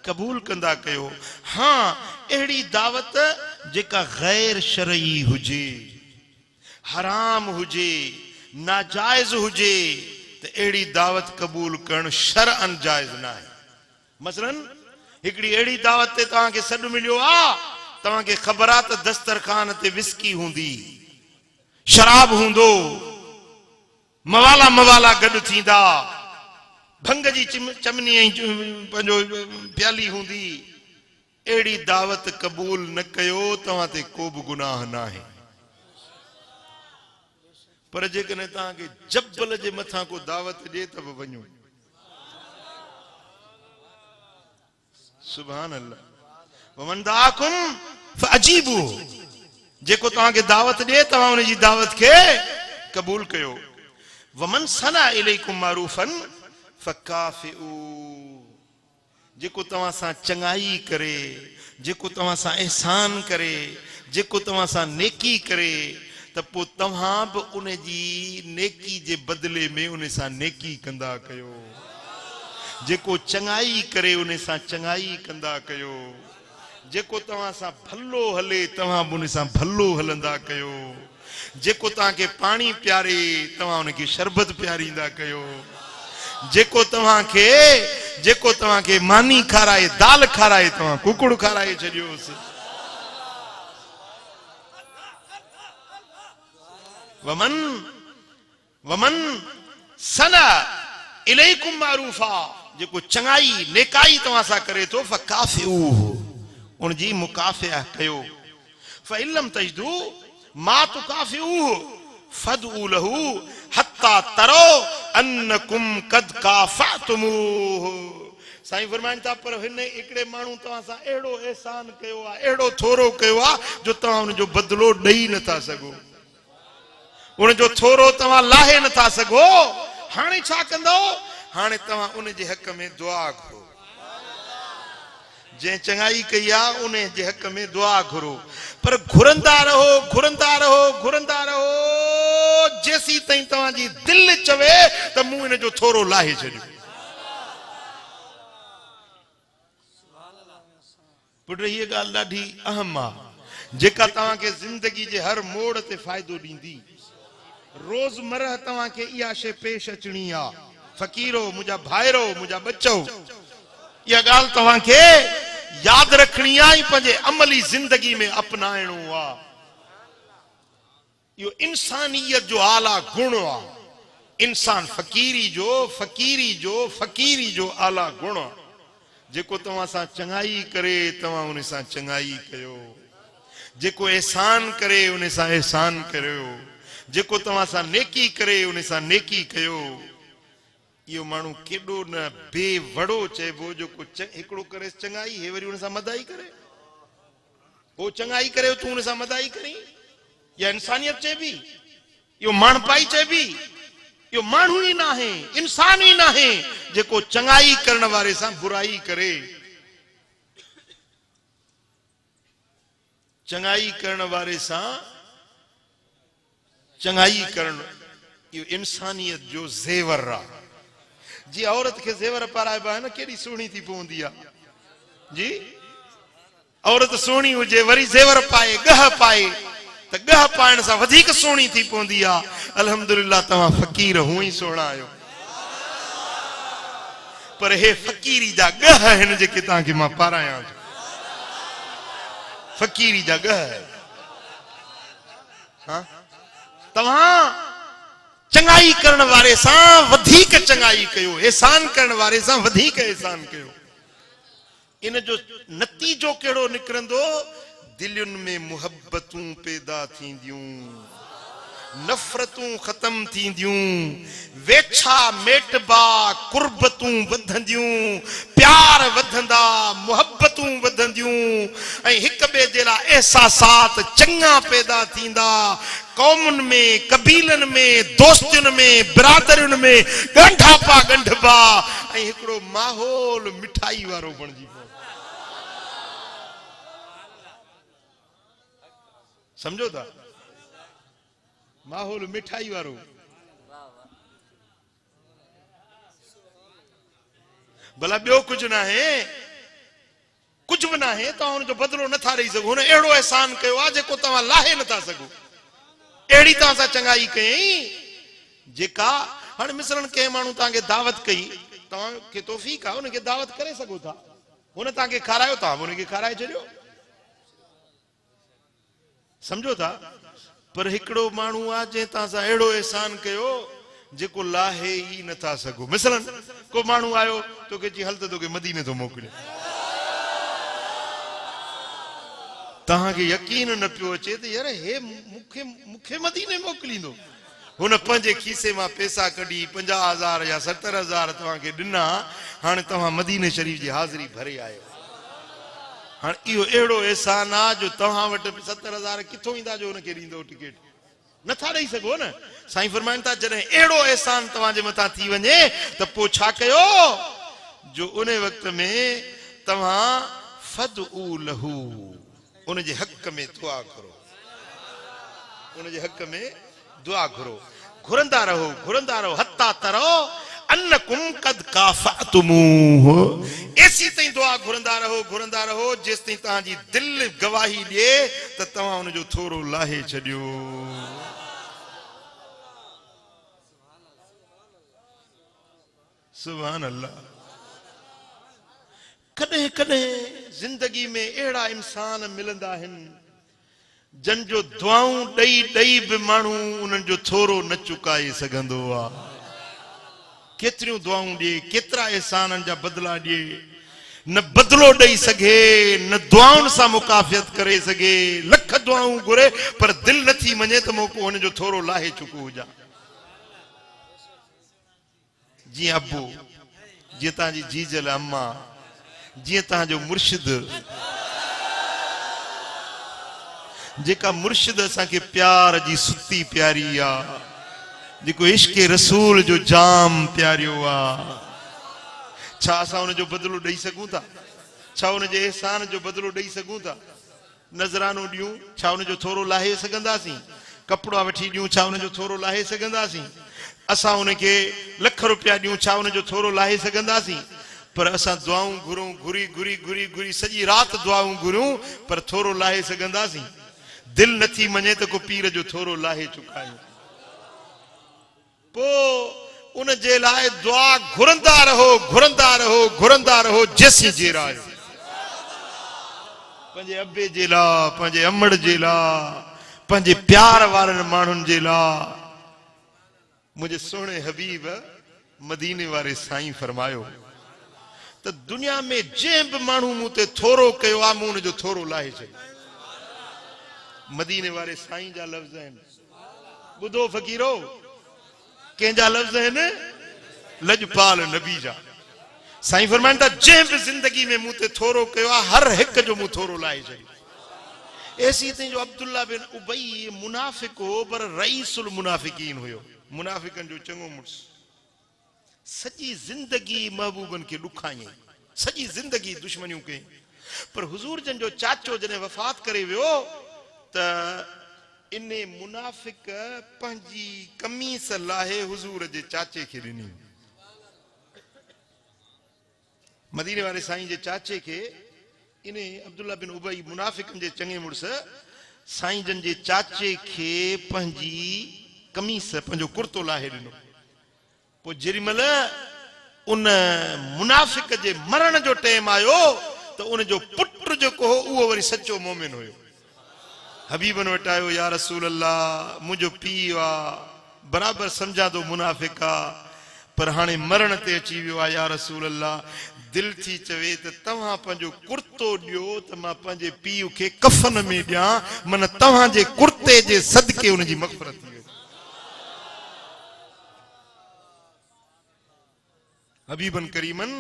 क़बूल कंदा कयो। हाँ, अहिड़ी दावत जेका गैर शरई हुजे, हराम हुजे, नाजायज़ हुजे, त अहिड़ी दावत क़बूल करण शरअन जायज़ न आहे। मसलन हिकिड़ी अहिड़ी दावत ते तव्हांखे सॾु मिलियो आहे, तव्हांखे ख़बर आहे त दस्तरखान ते विस्की हूंदी, शराब हूंदो, मवाला मवाला गॾु थींदा, भंग जी चमनी ऐं पंहिंजो प्याली हूंदी, अहिड़ी दावत क़बूल न कयो, तव्हां ते को बि गुनाह न आहे। पर जेकॾहिं तव्हांखे जबल जे मथां को दावत ॾिए त बि वञो। सुभान अल्लाह। वमन दाअकुम फअजीबूह, जेको तव्हांखे दावत ॾिए तव्हां उनजी दावत खे क़बूल कयो। वमन सना इलैकुम मारूफन फकाफिऊ, जेको तव्हां सां चङाई करे, जेको तव्हां सां एहसान करे, जेको तव्हां सां नेकी करे, त पोइ तव्हां बि उन जी नेकी जे बदिले में उन सां नेकी कंदा कयो। जेको चङाई करे उन सां चङाई कंदा कयो। जेको तव्हां सां भलो हले तव्हां बि उन सां भलो हलंदा कयो। जेको तव्हांखे पाणी पियारे तव्हां उनखे शरबत पियारींदा कयो। जेको तव्हांखे मानी खाराए, दाल खाराए, तव्हां कुकड़ खाराए छॾियोसि। वमन सना इलैकुम मारूफा, जेको चङाई नेकाई तव्हां सां करे थो, फकाफिऊह, उनजी मुकाफ़िया कयो। फइलम तजदू मा तुकाफिऊह फदऊ लहू हत्ता तरो अन्नकुम कद काफअतुमूह। साईं फरमाइनि था, पर हिन हिकिड़े माण्हू तव्हां सां अहिड़ो एहसान कयो आहे, अहिड़ो थोरो कयो आहे, जो तव्हां उनजो बदिलो ॾेई नथा सघो, उनजो थोरो तव्हां लाहे नथा सघो। हाणे छा कंदो? हाणे तव्हां उनजे हक़ में दुआ घुरो। जंहिं चङाई कई आहे उन जे हक़ में दुआ घुरो, पर घुरंदा रहो, घुरंदा रहो, घुरंदा रहो, जेसीं ताईं तव्हांजी दिलि चवे त मूं इन जो थोरो लाहे छॾियो। पुट, हीअ ॻाल्हि ॾाढी अहम आहे, जेका तव्हांखे ज़िंदगी जे हर मोड़ ते फ़ाइदो ॾींदी। रोज़मर्रा तव्हांखे इहा शइ पेश अचणी आहे, फ़क़ीरो, मुंहिंजा भाइरो, मुंहिंजा बचो, इहा ॻाल्हि तव्हांखे यादि रखणी आहे, पंहिंजे अमली ज़िंदगी में अपनाइणो आहे। इहो इंसानियत जो आला गुण आहे। इंसान फ़क़ीरी जो आला गुण आहे। जेको तव्हां सां चङाई करे तव्हां उन सां चङाई कयो। जेको एहसान करे उन सां एहसान करियो। जेको तव्हां सां नेकी करे उन सां नेकी कयो। इहो माण्हू केॾो न बेवड़ो चइबो, जेको हिकिड़ो करे चङाई, हे वरी उन सां मदाई करे, हो चङाई करे तूं उन सां मदाई करी। इहा इंसानियत चइबी, इहो माण्हपाई चइबी। इहो माण्हू ई न आहे, इंसान ई न आहे जेको चङाई करण वारे सां बुराई करे। चङाई करण वारे सां चङाई करण, इहो इंसानियत जो ज़ेवर आहे। जी औरत खे ज़ेवर पाराइबा आहे न, केॾी सुहिणी थी पवंदी आहे। जी औरत सुहिणी हुजे वरी ज़ेवर पाए, ॻह पाए, त ॻह पाइण सां वधीक सुहिणी थी पवंदी आहे। अल्हम्दुलिल्लाह, तव्हां फ़क़ीर हूं ई सुहिणा आहियो। पर हे फकीरी जा गह हिन जेके तव्हांखे मां पारायां थो। फकीरी जा गह। हाँ तव्हां चंगाई करण वारे सां वधीक चंगाई कयो, एहसान करण वारे सां वधीक एहसान कयो। इन जो नतीजो कहिड़ो निकिरंदो? दिलुनि में मुहब्बतूं पैदा थींदियूं, नफ़रतूं ख़त्म थींदियूं, वेछा मेटबा कुर्बतूं वधंदियूं, प्यार वधंदा, मुहब्बतूं वधंदियूं ऐं हिक ॿिए जे लाइ एहसासात चङा पैदा थींदा। कौमुनि में, कबीलनि में, दोस्तियुनि में, बिरादरियुनि में ॻंढापा ॻंढबा ऐं हिकिड़ो माहौल मिठाई वारो बणिजी पवंदो। समझो था? माहौल मिठाई वारो। भला ॿियो कुछ ना है, कुछ भी ना है, तव्हां हुनजो बदिलो नथा ॾेई सघो। हुन अहिड़ो एहसान कयो आहे जेको तव्हां लाहे नथा सघो। अहिड़ी तव्हां सां चङाई कयईं जेका हाणे मिसरन कंहिं माण्हू तव्हांखे दावत कई, तव्हांखे तौफ़ीक़ आहे, हुनखे दावत करे सघो था। हुन तव्हांखे खारायो, तव्हां हुनखे खाराए छॾियो। समझो था? पर हिकिड़ो माण्हू आहे जंहिं तव्हां सां अहिड़ो एहसान कयो जेको लाहे ई नथा सघो। मिसलन को माण्हू आयो तोखे चई हल त तोखे मदीने थो मोकिलियो, तव्हांखे यकीन न पियो अचे त यार हे मूंखे मदीने मोकिलींदो। हुन पंहिंजे खीसे मां पैसा कढी 50,000 या 70,000 तव्हांखे ॾिना। हाणे तव्हां मदीने शरीफ़ जी हाज़िरी भरे आयो। हाणे इहो अहिड़ो एहसान आहे जो तव्हां वटि 70,000 किथों ईंदा जो हुनखे ॾींदो टिकट? नथा ॾेई सघो न। साईं फरमाइनि था जॾहिं अहिड़ो एहसान तव्हांजे मथां थी वञे त पोइ छा कयो? जो उन वक़्त में तव्हां फदउ लहू, उनजे हक़ में दुआ करो, उनजे हक़ में दुआ घुरो, घुरंदा रहो, घुरंदा रहो हत्ता तरो अन्नकुम कद काफअतुमूहु। ऐसी ताईं दुआ घुरंदा रहो जेसि ताईं तव्हांजी दिलि गवाही ॾिए त तव्हां हुनजो थोरो लाहे छॾियो। सुभान अल्लाह। कॾहिं कॾहिं ज़िंदगी में अहिड़ा इंसान मिलंदा आहिनि जन जो दुआऊं ॾेई ॾेई बि माण्हू उन्हनि जो थोरो न चुकाए सघंदो आहे। केतिरियूं दुआऊं ॾिए, केतिरा एहसाननि जा बदिला ॾिए, न बदिलो ॾेई सघे, न दुआउनि सां मुकाफ़ियत करे सघे। लख दुआऊं घुरे पर दिलि नथी मञे त मूं हुनजो थोरो लाहे चुको हुजां। जीअं अबू, जीअं तव्हांजी जीजल अम्मा, जीअं तव्हांजो मुर्शिद, जेका मुर्शिद असांखे प्यार जी सुती प्यारी आहे, जेको इश्क रसूल जो जाम प्यारियो आहे। छा असां हुनजो बदिलो ॾेई सघूं था? छा हुनजे एहसान जो बदिलो ॾेई सघूं था? नज़रानो ॾियूं, छा हुनजो थोरो लाहे सघंदासीं? कपिड़ा वठी ॾियूं, छा हुनजो थोरो लाहे सघंदासीं? असां हुनखे लख रुपया ॾियूं, छा हुनजो थोरो लाहे सघंदासीं? पर असां दुआऊं घुरूं, घुरी घुरी घुरी घुरी सॼी राति दुआऊं घुरूं, पर थोरो लाहे सघंदासीं? दिलि नथी मञे त को पीर जो थोरो लाहे चुकायूं। पोइ उन जे लाइ दुआ घुरंदा रहो, घुरंदा रहो, घुरंदा रहो जेसीं जेरायो। पंहिंजे अबे जे लाइ, पंहिंजे अमड़ जे लाइ, पंहिंजे प्यार वारनि माण्हुनि जे लाइ। मुंहिंजे सोणे हबीब मदीने वारे साईं फरमायो त दुनिया में जंहिं बि माण्हू मूं ते थोरो कयो आहे, मूं हुनजो थोरो लाहे छॾियो। मदीने वारे साईं जा लफ़्ज़ आहिनि। ॿुधो फ़कीरो, कंहिंजा लफ़्ज़ आहिनि? लजपाल नबी जा। साईं फरमाइनि था जंहिं बि ज़िंदगी में मूं ते थोरो कयो आहे, हर हिक जो मूं थोरो लाहे छॾियो। ऐसी ताईं जो अब्दुल्ला बिन उबई मुनाफ़िक हो, पर रईसुल मुनाफ़िकीन हुयो, मुनाफ़िकनि जो चङो मुड़ुसु। सॼी ज़िंदगी महबूबनि खे ॾुखायईं, सॼी ज़िंदगी दुश्मनियूं कयईं। पर हुज़ूर जन जो चाचो जॾहिं वफ़ात करे वियो त इन मुनाफ़िक पंहिंजी कमीस लाहे हुज़ूर जे चाचे खे ॾिनी। मदीने वारे साईं जे चाचे खे इन अब्दुल्ला बिन उबई मुनाफ़िकनि जे चङे मुड़ुस साईं जन जे चाचे खे पंहिंजी कमीस, पंहिंजो कुर्तो लाहे ॾिनो। पोइ जेॾीमहिल उन मुनाफिक जे मरण जो टाइम आयो तो उन जो पुट जो को वो वरी सच्चो मोमिन हुयो। हबीबन वटि आयो, या रसूल अल्लाह मुझो पीउ आ बराबर समझा तो मुनाफिक आ पर हाणे मरण ते अची वियो आ, या रसूल अल्लाह दिल थी चवे त तव्हां पंहिंजो कुर्तो ॾियो त मां पंहिंजे पीउ खे कफन में ॾियां, मन तव्हां जे कुर्ते जे सदके उन जी मग़फ़िरत थी। हबीबन करीमन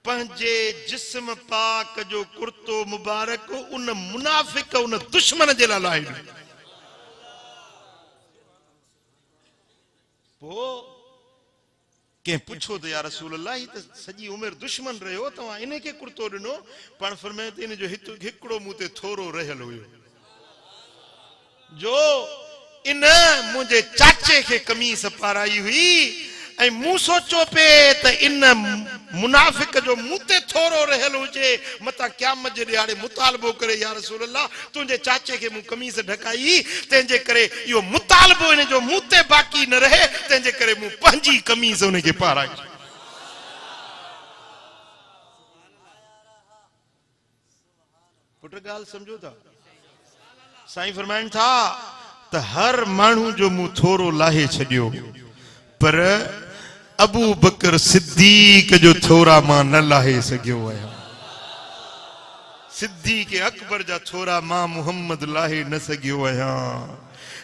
पंहिंजे जिस्म पाक जो कुर्तो मुबारक उन मुनाफिक उन दुश्मन जे लाइ लाहे पो के पुछो तो या रसूल अल्लाह ही तो सजी उम्र दुश्मन रहो तव्हां इन के कुर्तो ॾिनो? पाण फरमाए त इन जो हिकिड़ो मूं ते थोरो रहियल हुयो जो इन मुंहिंजे चाचे खे कमीस पाराई हुई ऐं मूं सोचो पे त इन मुनाफिक जो मूं ते थोरो रहियल हुजे मता क़यामत जे ॾियारे मुतालबो करे, या रसूल अल्लाह तुंहिंजे चाचे खे मूं कमीस ढकाई तंहिंजे करे इहो मुतालबो इन जो मूं ते बाक़ी न रहे, तंहिंजे करे मूं पंहिंजी कमीस उन खे पाराई। पुट ॻाल्हि सम्झो था? साईं फरमाइनि था त हर माण्हू जो मूं थोरो लाहे छॾियो पर अबू बकर सिद्दीक जो थोरा मां न लाहे सघियो आहियां। सिद्दीक अकबर जा थोरा मां मुहम्मद लाहे न सघियो आहियां।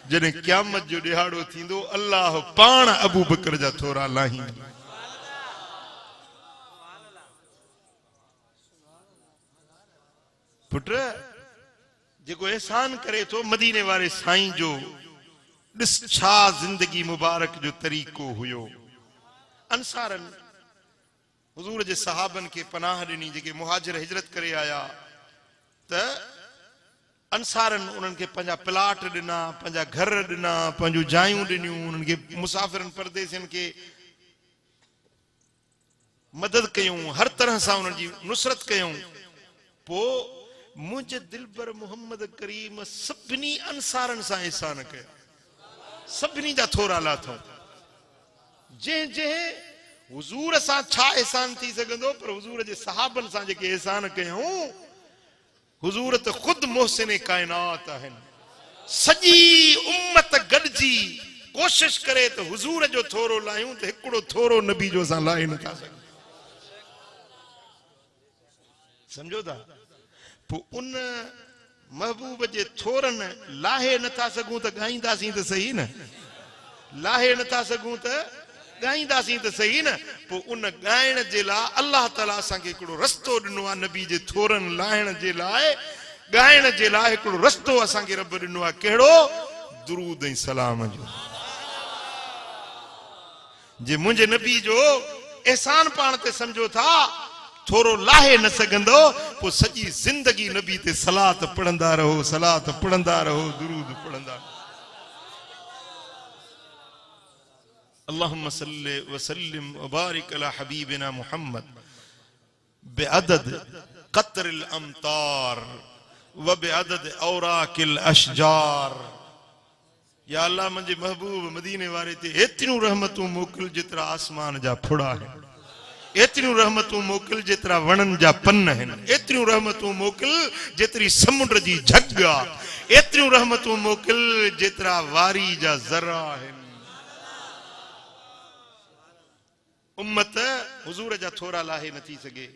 जॾहिं क़यामत जो ॾिहाड़ो थींदो अल्लाह पाण अबू बकर जा थोरा लाही। पुट जेको एहसान करे थो मदीने वारे साईं जो ॾिस छा ज़िंदगी मुबारक जो तरीक़ो हुयो। अंसारन हुजूर जे सहाबन के पनाह ॾिनी जेके मुहाजिर हिजरत करे आया त अंसारन उन्हनि खे पंहिंजा प्लाट ॾिना, पंहिंजा घर ॾिना, पंहिंजूं जायूं ॾिनियूं, उन्हनि खे मुसाफ़िरनि परदेसियुनि खे मदद कयूं, हर तरह सां उन्हनि जी नुसरत कयूं। पोइ मुंहिंजे दिलबर मोहम्मद करीम सभिनी अंसारनि सां एहसान कया, सभिनी जा थोरा लाथऊं। जंहिं जंहिं हुजूर सां छा एहसान थी सघंदो पर हुजूर जे सहाबन सां जेके एहसान कयूं, हुजूर त ख़ुदि मोहसिन काइनात आहिनि। सॼी उम्मत गॾिजी कोशिश करे त हुजूर जो थोरो लाहियूं त हिकिड़ो थोरो नबी जो असां लाहे नथा सघूं। सम्झो था? पोइ उन महबूब जे थोरनि लाहे नथा सघूं त ॻाईंदासीं त सही न, लाहे नथा सघूं त ॻाईंदासीं त सही न। पोइ उन ॻाइण जे लाइ अलाह ताला असांखे हिकिड़ो रस्तो ॾिनो आहे, नबी जे थोरनि लाहिण जे लाइ ॻाइण जे लाइ हिकिड़ो रस्तो असांखे रब ॾिनो आहे। कहिड़ो? दुरूद ऐं सलाम जो। जे मुंहिंजे नबी जो एहसान पाण ते सम्झो था थोरो लाहे न सघंदो पोइ सॼी ज़िंदगी नबी ते सलात पढ़ंदा रहो, सलात पढ़ंदा रहो, दुरूद पढ़ंदा रहो। अल्लाहुम्मा सल्लि व सल्लिम व बारिक अला हबीबिना मुहम्मद बिअदद क़त्रिल अमतार व बिअदद औराकिल अशजार। या अल्लाह मुंहिंजे महबूब मदीने वारे ते एतिरियूं रहमतूं मोकिल जेतिरा आसमान जा फुड़ा आहिनि, एतिरियूं रहमतूं मोकिल जेतिरा वणनि जा पन आहिनि, एतिरियूं रहमतूं मोकिल जेतिरी समुंड जी झग आहे, एतिरियूं रहमतूं मोकिल जेतिरा वारी जा ज़रा आहिनि। उम्मत हुजूर जा थोरा लाहे नथी सघे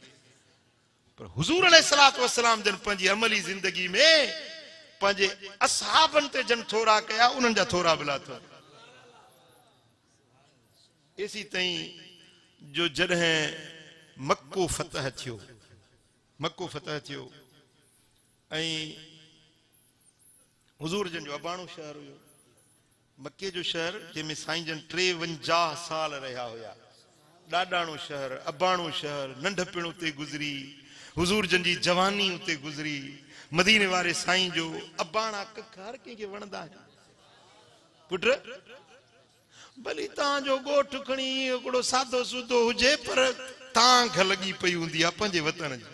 पर हुजूर अलैहिस्सलातु वस्सलाम जन पंहिंजी अमली ज़िंदगी में पंहिंजे असहाबनि ते जन थोरा कया, उन्हनि जा थोरा बि लाथो। एसी ताईं जो जॾहिं मक्को फतह थियो, मक्को फतह थियो ऐं हुजूर जन जो अबाणो शहर हुयो, मक्के जो शहर जंहिंमें साईं जन 53 साल रहिया हुया। ॾाॾाणो शहर, अबाणो शहर, नंढपिण उते गुज़री, हुजूर जन जी जवानी उते गुज़री। मदीने वारे साईं जो अबाणा कख हर कंहिंखे वणंदा आहिनि। पुट भली तव्हांजो ॻोठु खणी हिकिड़ो सादो सूदो हुजे पर तांघ लॻी पई हूंदी आहे पंहिंजे वतन जी।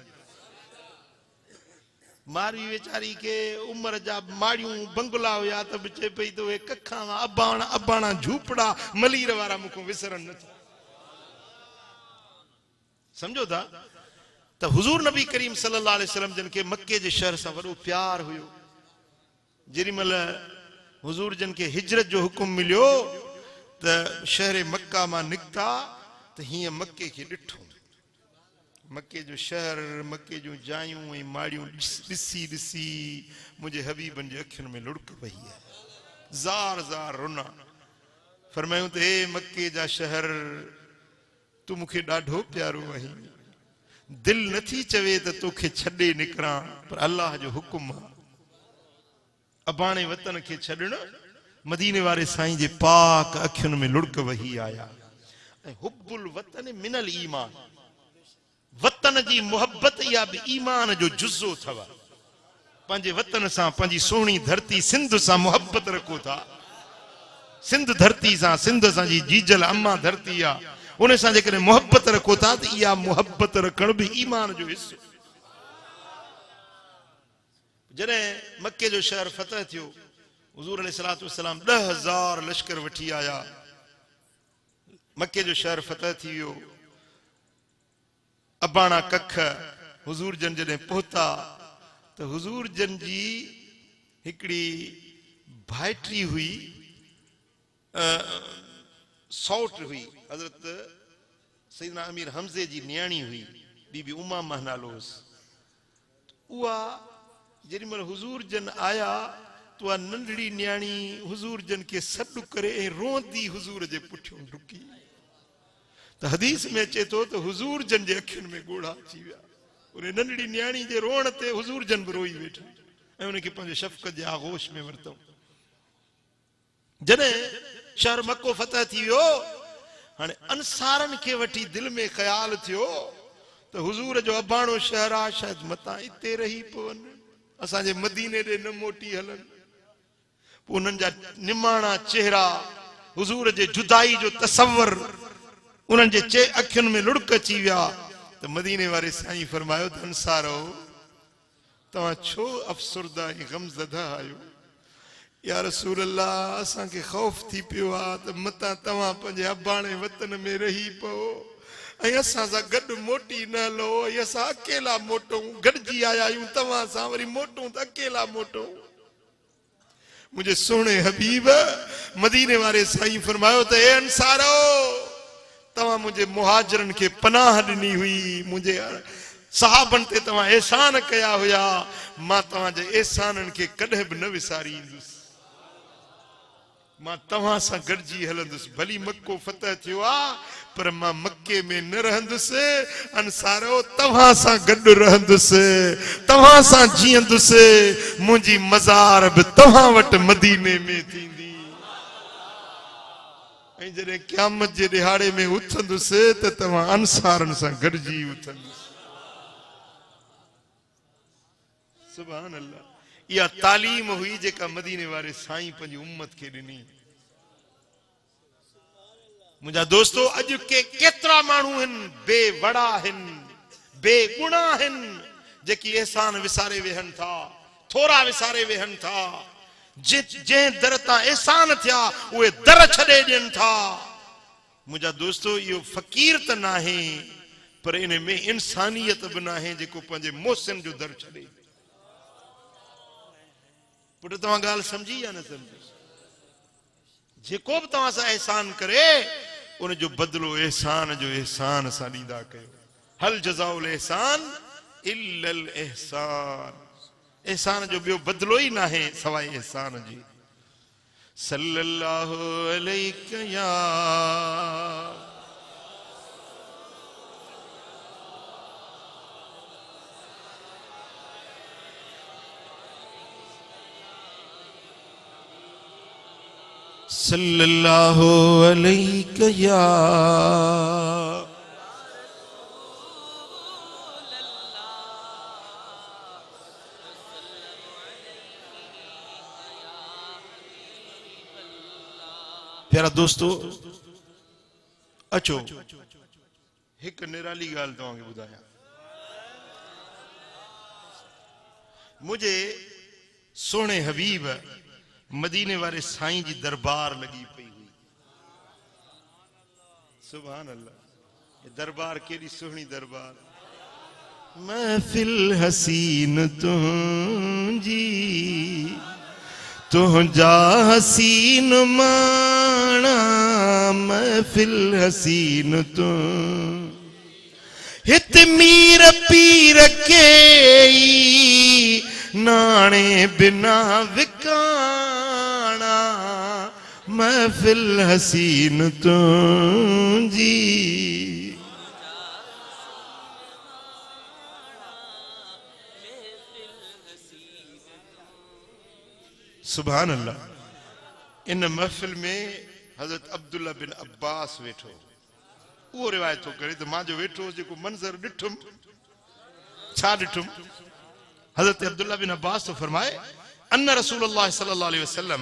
मारी वेचारी के उमिरि जा माड़ियूं बंगला हुया त बि चए पई त उहे कखा अबाणा अबाणा झूपड़ा मलीर वारा मूंखां विसरनि नथा। समझो था तो हुजूर नबी करीम सल्लल्लाहु अलैहि वसल्लम जन के मक्के जे शहर से वडो प्यार हुयो। जेरीमल हुजूर जन के हिजरत जो हुक्म मिलियो तो शहर मक्का मां निकता तो हिय मक्के के डिठो। मक्के जो शहर, मक्के जो जायूं ए माड़ियूं दिसी दिसी मुझे हबीबन जे अखियुनि में लुढ़क पई है। ज़ार ज़ार रुना फरमायूं तो ए मक्के जा शहर तू मुखे ॾाढो प्यारो आहीं। दिल नथी चवे तो तोखे छॾे निकरां पर अल्लाह जो हुक्म आहे। अबाणे वतन के छॾण मदीने वारे साईं जे पाक अखियुनि में लुढ़क वही आया। ऐं हुब्बुल वतन मिनल ईमान, वतन जी मोहब्बत या भी ईमान जो जुज़ो थव। पंहिंजे वतन सां, पंहिंजी सोहणी धरती सिंध सां मोहब्बत रखो था। सिंध धरती सां, सिंध असांजी जीजल अम्मा धरती आ, उन सां जेकॾहिं मोहब्बत रखो था तो इहा मोहब्बत रखण भी ईमान जो हिस्सो। जॾहिं मक्के जो शहर फतह थियो, हुजूर अलैहिस्सलातु वस्सलाम 10,000 लश्कर वठी आया। मक्के जो शहर फतह थी वियो। अबाणा कख हुजूर जन जॾहिं पहुता तो हुजूर जन जी हिकड़ी भाइटी हुई, सौट हुई, हजरत सैयदना अमीर हमज़े जी न्याणी हुई, बीबी उमामा नालो हुअसि। उहा जेॾीमहिल हुजूर जन आया तो उहा नंढड़ी न्याणी हुजूर जन के सॾु करे ऐं रोंदी हुजूर जे पुठियों डुकी। तो हदीस में अचे तो हुजूर जन जे अखियुनि में ॻोढ़ा अची विया। उन नंढड़ी न्याणी जे रोअण ते हुजूर जन बि रोई वेठा ऐं उनखे पंहिंजे शफ़क़त जे आगोश में वरितऊं। जॾहिं शहर मक्को फतह थी वियो, हाणे अंसारनि खे वठी दिलि में ख़्याल थियो त हुजूर जो अबाणो शहर आहे, शायदि मतां हिते रही पवनि, असांजे मदीने ॾे न मोटी हलनि। पोइ उन्हनि जा निमाणा चेहरा, हुजूर जे जुदाई जो तसव्वुर उन्हनि जे अखियुनि में लुढ़क अची विया। त मदीने वारे साईं फरमायो त अंसारो तव्हां छो अफ़सुरदा ऐं ग़मज़दा आहियो? या रसूल अल्लाह, असांखे ख़ौफ़ थी पियो आहे त मतां तव्हां पंहिंजे अबाणे वतन में रही पओ ऐं असां सां गॾु मोटी न हलो, ऐं असां अकेला मोटूं। गॾिजी आया आहियूं तव्हां सां, वरी मोटूं त अकेला मोटूं। मुंहिंजे सोणे हबीब मदीने वारे साईं फरमायो त ए अंसारो, तव्हां मुंहिंजे मुहाजिरनि खे पनाह ॾिनी हुई, मुंहिंजे सहाबनि ते तव्हां एहसान कया हुया, मां तव्हांजे एहसाननि खे कॾहिं बि न विसारींदुसि। मां तव्हां सां गॾिजी हलंदुसि। भली मक्को फतह थियो आहे पर मां मक्के में न रहंदुसि। अंसारो, तव्हां सां गॾु रहंदुसि, तव्हां सां जीअंदुसि। मुंहिंजी मज़ार बि तव्हां वटि मदीने में थींदी। ऐं जॾहिं क़यामत जे ॾिहाड़े में उथंदुसि त तव्हां अंसारनि सां गॾिजी उथंदुसि। सुभान अल्लाह। इहा तालीम हुई जेका मदीने वारे साईं पंहिंजी उम्मत खे ॾिनी। मुंहिंजा दोस्तो, अॼु के केतिरा माण्हू आहिनि बेवड़ा आहिनि, बेगुणा आहिनि, जेकी एहसान विसारे वेहनि था, थोरा विसारे वेहनि था। जंहिं दर तां एहसान थिया उहे दर छॾे ॾियनि था। मुंहिंजा दोस्तो, इहो फ़क़ीर त न आहे पर इन में इंसानियत बि न आहे जेको पंहिंजे मोहसिन जो दर छॾे। पुट, तव्हां ॻाल्हि सम्झी या न सम्झी? जेको बि तव्हां सां एहसान करे उन जो बदिलो एहसान जो एहसान सां ॾींदा कयो। हल जज़ाउल एहसान इल्लल एहसान। एहसान जो ॿियो बदिलो ई न आहे सवाइ एहसान जी। सल्लल्लाहु अलैहि या सल्लल्लाहु अलैहि या प्यारा दोस्तो, अचो हिकु निराली ॻाल्हि तव्हांखे ॿुधायां। मुंहिंजे सोणे हबीब मदीने वारे साईं जी दरबार लगी पई हुई। सुभान अल्लाह। दरबार केड़ी सोहनी दरबार महफिल हसीन तुंजी तुझा हसीन माना महफिल हसीन तू हित मीर पीर के नाने बिना विकाना महफिल हसीन तुंजी सुभान अल्लाह। इन महफिल में हजरत अब्दुल्ला बिन अब्बास वेठो वो रिवायत तो करे तो मां जो वेठो जेको मंजर डिठुम छा डिठुम हजरत अब्दुल्ला बिन अब्बास तो फरमाए अन्न रसूलुल्लाह सल्लल्लाहु अलैहि वसल्लम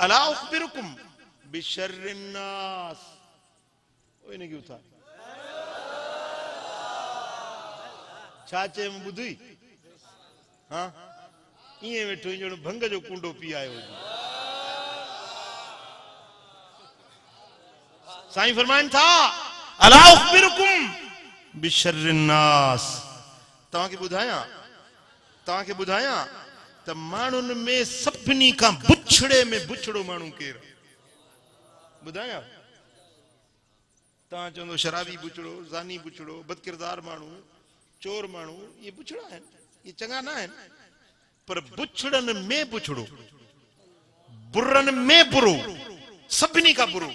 अला उखबिरुकुम बिशर्रिन नास ओए ने क्यों था छाचे में बुधी हां ये वेठो जो भंग जो कुंडो पी आयो साईं फरमाइन था अला उखबिरुकुम बिशर्रिन नास तव्हांखे ॿुधायां त माण्हुनि में सभिनी खां बुछड़े में बुछड़ो माण्हू केरु ॿुधायां तव्हां चवंदो शराबी बुछड़ो ज़ानी बुछड़ो बदकिरदार माण्हू चोर माण्हू ये बुछड़ा आहिनि ये चङा न आहिनि पर बुछड़नि में बुछड़ो बुरनि में बुरो सभिनी खां बुरो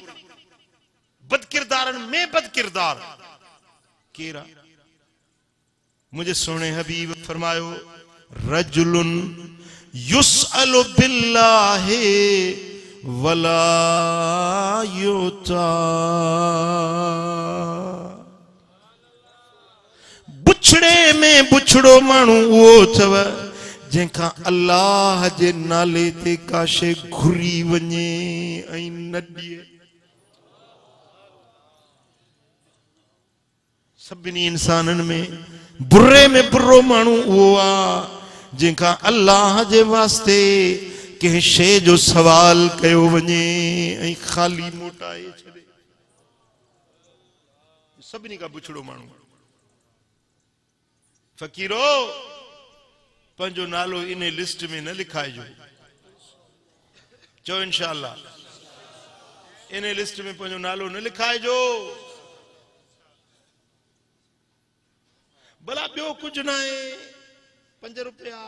बदकिरदारनि में बदकिरदार केरा मुझे सोने हबीब फरमायो रजुलुन युसअलु बिल्लाहि वला युता बुछड़े में बुछड़ो माण्हू उहो अथव जंहिंखां अल्लाह जे नाले ते काशे घुरी वञे ऐं न ॾिए सभिनी इंसाननि में बुरे में बुरो माण्हू उहो आहे जंहिंखां अल्लाह जे वास्ते कंहिं शइ जो सवाल कयो वञे ऐं ख़ाली मोटाए छॾे सभिनी खां बुछड़ो माण्हू फ़कीरो पंहिंजो नालो इन लिस्ट में न लिखाइजो चओ इंशाअल्लाह इन लिस्ट में पंहिंजो नालो न लिखाइजो भला ॿियो कुझु न आहे 5 रुपया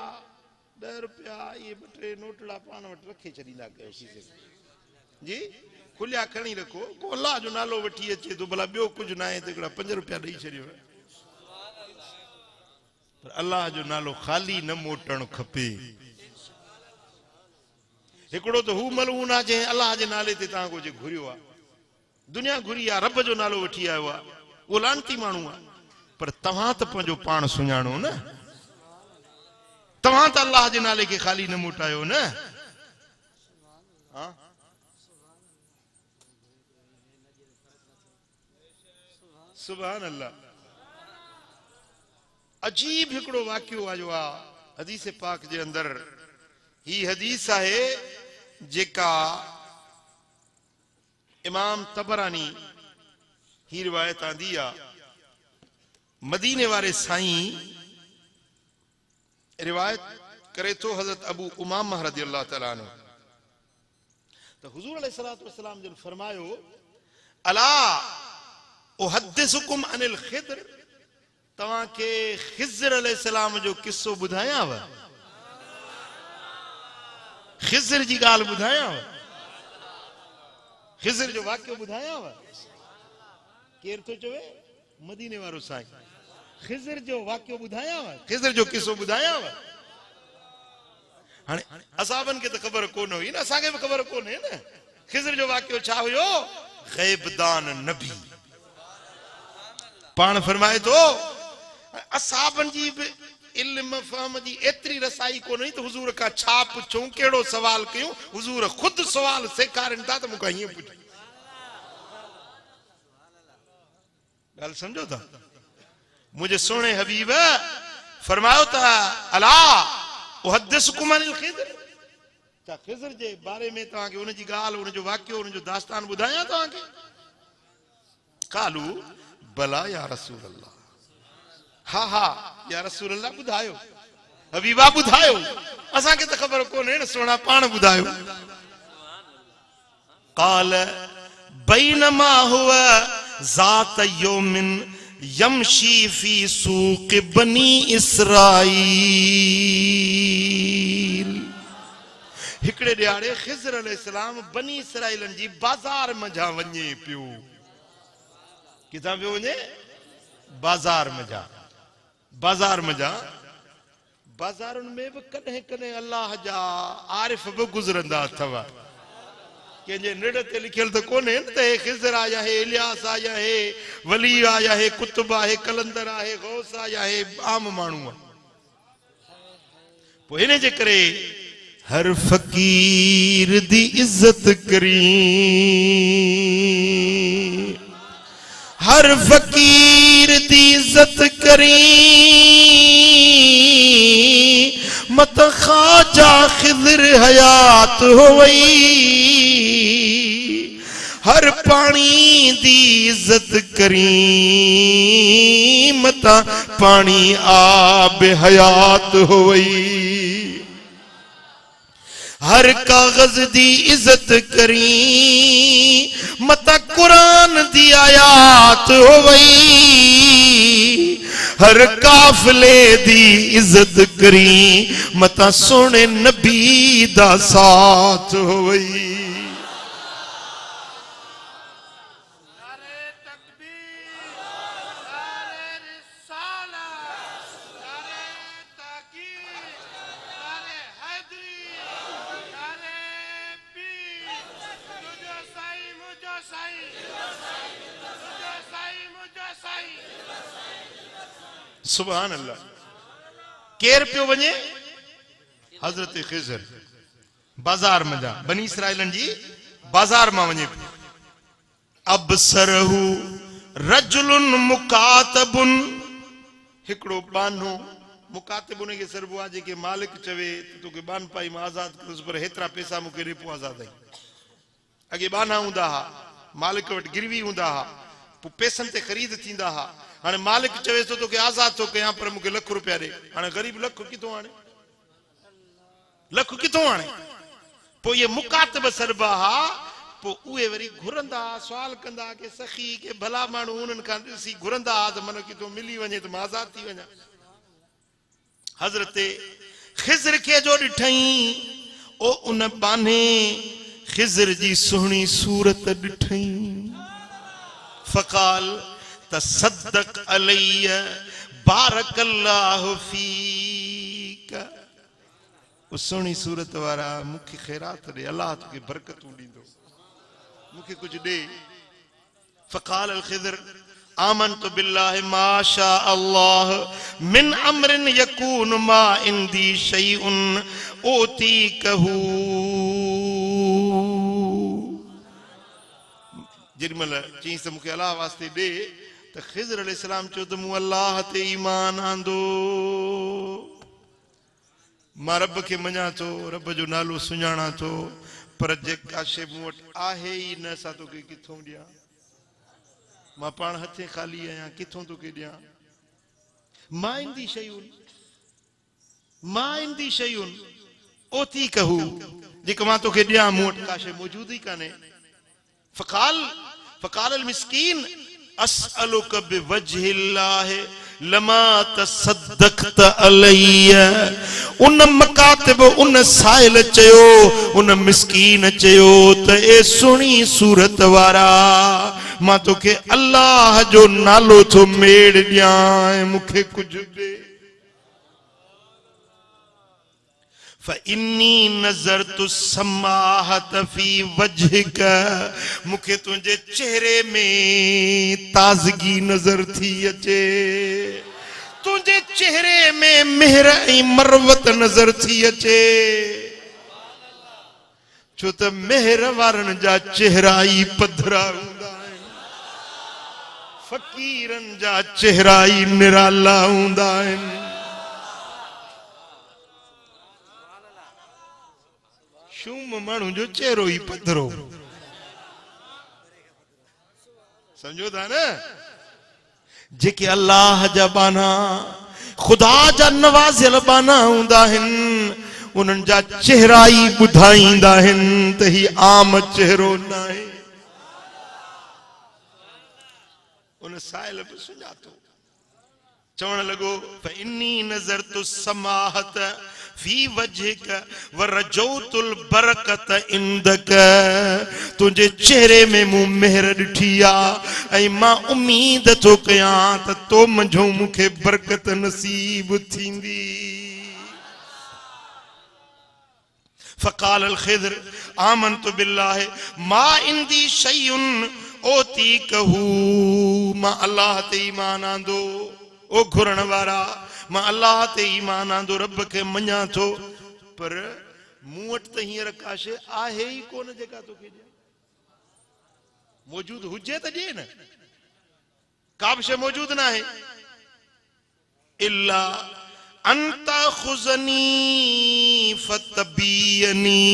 10 रुपया ये 2-3 नोटड़ा पाण वटि रखे छॾींदा कयो शीशे जी खुलिया खणी रखो को अल्लाह जो नालो वठी अचे तो भला ॿियो कुझु न आहे त हिकिड़ा 5 रुपया ॾेई छॾियो पर अल्लाह जो नालो ख़ाली न मोटणु खपे हिकिड़ो त हू मलून आहे जंहिं अल्लाह जे नाले ते तव्हां कुझु घुरियो आहे दुनिया घुरी आहे रब जो नालो वठी आयो आहे उहो लानती माण्हू आहे पर तव्हां त पंहिंजो पाण सुञाणो न तव्हां त अल्लाह जे नाले खे ख़ाली न मोटायो न सुभान अल्लाह अजीब हिकिड़ो वाक़ियो आयो आहे हदीस पाक जे अंदर ही हदीस आहे जेका इमाम तबरानी ही रिवायत आंदी आहे मदीने वारे साईं रिवायत करे तो हजरत अबू उमामा रज़ियल्लाहु तआला अन्हु तो हुजूर अलैहिस्सलातु वस्सलाम जन फरमायो अला उहद्दिसुकुम अनिल खिद्र तवां के खिज़्र अलैहिस्सलाम जो किस्सो ॿुधायांव खिज़्र जी ॻाल्हि ॿुधायांव खिज़्र जो वाक़ियो ॿुधायांव केरु थो चवे मदीने वारो साईं खिज़्र जो वाक़ियो ॿुधायांव खिज़्र जो किस्सो ॿुधायांव हाणे असाबन खे त ख़बर कोन हुई न असांखे बि ख़बर कोन्हे न खिज़्र जो वाक़ियो छा हुयो ग़ैबदान नबी पाण फरमाए तो असाबन जी बि इल्म फहम जी एतिरी रसाई कोन हुई त हुजूर खां छा पुछूं कहिड़ो सवाल कयूं हुजूर ख़ुदि सवाल सेखारनि था त मूंखां हीअं पुछो ॻाल्हि सम्झो था मुझे सोने हबीब फरमायो था अला उहद्दिसुकुम अनिल खिज़्र ता खिज़्र जे बारे में तव्हांखे उन जी ॻाल्हि उन जो वाक़ियो उन जो दास्तान ॿुधायां तव्हांखे कालू बला या रसूल अल्लाह, हा हा या रसूल अल्लाह बुधायो, हबीबा बुधायो, असा के तो खबर कोने न सोना पान बुधायो। काल बैनमा हुआ ज़ात यौमिन यमशी फी सूक बनी इसराइल। हिकड़े ॾियारे ख़िज़र अलैहिस्सलाम बनी इसराइलन जी बाज़ार मझा वञे पियो। किथां पियो वञे? बाज़ार मझा। बाज़ार मझा बाज़ारुनि में बि कॾहिं कॾहिं अल्लाह जा आरिफ बि गुज़रंदा अथव। कंहिंजे निड़ ते लिखियल त कोन्हे त हे ख़िज़र आया है, इलियास आया है, वली आया है, कुतुब आहे, कलंदर आहे, गौस आया है, आम माण्हू आहे। पोइ हिन जे करे हर फ़क़ीर दी इज़्ज़त करी, हर फ़क़ीर दी इज़्ज़त करी, मत ख़ाजा ख़िज़र हयात हो वई। हर पानी दी इज़्ज़त करी, मता पानी आब हयात हो वई। हर कागज दी इज्जत करी, मता कुरान दी आयात हो वई। हर काफिले दी इज्जत करी, मता सोने नबी दा साथ हो वई। सुभान अल्लाह। केर पियो वञे? हजरत ख़िज़र बाज़ार में जा, बनी इसराइलन जी बाज़ार में वञे पियो। अबसरहु रजुलुन मुकातबुन, हिकड़ो बानो मुकातबुन के सरबो आ जेके मालिक चवे तो के बान पाई में आजाद कर, पर हेतरा पैसा मुके रिपो आजाद आई। अगे बाना हुंदा हा, मालिक वट गिरवी हुंदा हा, पैसन ते खरीद थींदा हा। हाणे मालिक चवे तो के आजाद तो कयां, पर मुके लख रुपया दे। हाणे गरीब लख किथों आणे? लख किथों आणे? पो ये मुकातब सरबा हा, पो उहे वरी घुरंदा, सवाल कंदा के सखी के भला माण्हू उन्हनि खां ॾिसी घुरंदा त मन किथों मिली वञे त मां आजाद थी वञा। हज़रत ख़िज़र खे जो ॾिठई, ओ उन बाने ख़िज़र जी सुहिणी सूरत ॾिठई। फ़क़ाल तसद्दक़ अलैय बारकल्लाहु फीक। उस सुहिणी सूरत वारा मुखे खैरात ॾे, अल्लाह तोखे बरकतूं ॾींदो, मुखे कुछ ॾे। फ़क़ाल अल ख़िज़र आमनतु बिल्लाहि मा शा अल्लाह मिन अमरिन यकून मा इंदी शैउन ओतीकहू। जेॾीमहिल चईंसि त मूंखे अलाह वास्ते ॾे, त ख़िज़र अलैहिस्सलाम चयो त मूं अल्लाह ते ईमान आंदो, मां रब खे मञा थो, रब जो नालो सुञाणा थो, पर जेका शइ मूं वटि आहे ई न, असां तोखे किथों ॾियां? मां पाण हथे ख़ाली आहियां, किथों तोखे ॾियां? मां ईंदी शयूं, मां ईंदी शयूं ओती कहू, जेका मां तोखे ॾियां मूं वटि का शइ मौजूद ई कान्हे। फ़क़ाल अल मिस्कीन अस्अलुक बिवजहिल्लाह लमा तसद्दक़त अलैय। उन मकातिब उन साइल चयो, उन मिस्कीन चयो त ए सुहिणी सूरत वारा, मां तोखे अल्लाह जो नालो थो मेड़ ॾियां, मूंखे कुझु ॾे। फ़इन्नी नज़रतु समाहत फी वजहिक, मूंखे तुंहिंजे चेहरे में ताज़गी नज़र थी अचे, तुंहिंजे चेहरे में मेहर ऐं मरवत नज़र थी अचे। छो त मेहर वारनि जा चेहरा ई पधरा हूंदा आहिनि, फ़क़ीरनि जा चेहरा ई निराला हूंदा आहिनि। शूम माण्हू जो चेहरो ई पधरो, समझो था न जेके अल्लाह जा बाना खुदा जा नवाज़ियल बाना हुंदा हिन उन्हनि जा चेहरा ही बुधाईंदा हिन त ही आम चेहरो ना है। उन साइल बि सुञातो चवण लॻो फइन्नी नज़रतु समाहत फी वजहिक व रजौतुल बरकत इंदक तुंहिंजे चेहरे में मूं मेहर ॾिठी आहे ऐं मां उम्मीद थो कयां त तो मंझो मूंखे बरकत नसीब थींदी। फ़क़ाल अल ख़िज़र आमनतु बिल्लाहि मा इंदी शैउन ओती कहू मां अल्लाह ते ईमान आंदो ओ घुरण वारा मां अल्लाह ते ईमान आंदो रब खे मञा थो पर मूं वटि त हींअर का शइ आहे ई कोन जेका तोखे ॾियां। मौजूद हुजे त ॾे न का बि शइ मौजूद न आहे इल्ला अंता खुज़नी फतबीयनी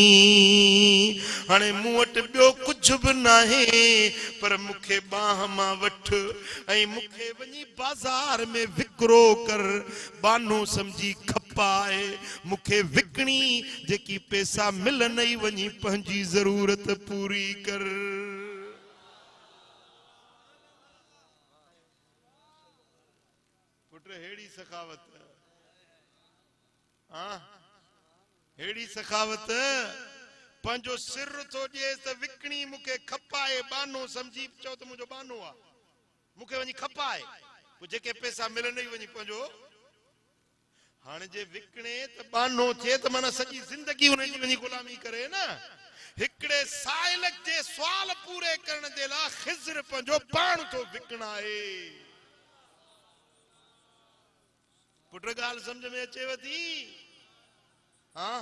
हाणे मूं वटि ॿियो कुझु बि न आहे पर मूंखे बाह मां वठ ऐं मूंखे वञी बाज़ार में विकिरो कर बानो समझी खपाए मूंखे विकणी जेकी पैसा मिलनि ई वञी पंहिंजी ज़रूरत पूरी कर। पुट हेड़ी सखावत हेड़ी सखावत पंहिंजो सिर थो ॾिए त विकणी मूंखे खपाए बानो समझी चओ त मुंहिंजो बानो आहे मूंखे वञी खपाए पोइ जेके पैसा मिलनि ई वञी पंहिंजो हाणे जे विकणे त बानो थिए त माना सॼी ज़िंदगी उनजी वञी गुलामी करे न। हिकिड़े साइल जे सुवाल पूरे करण जे लाइ ख़िज़र पंहिंजो पाण थो विकणाए। पुट ॻाल्हि सम्झ में अचेव थी? हाँ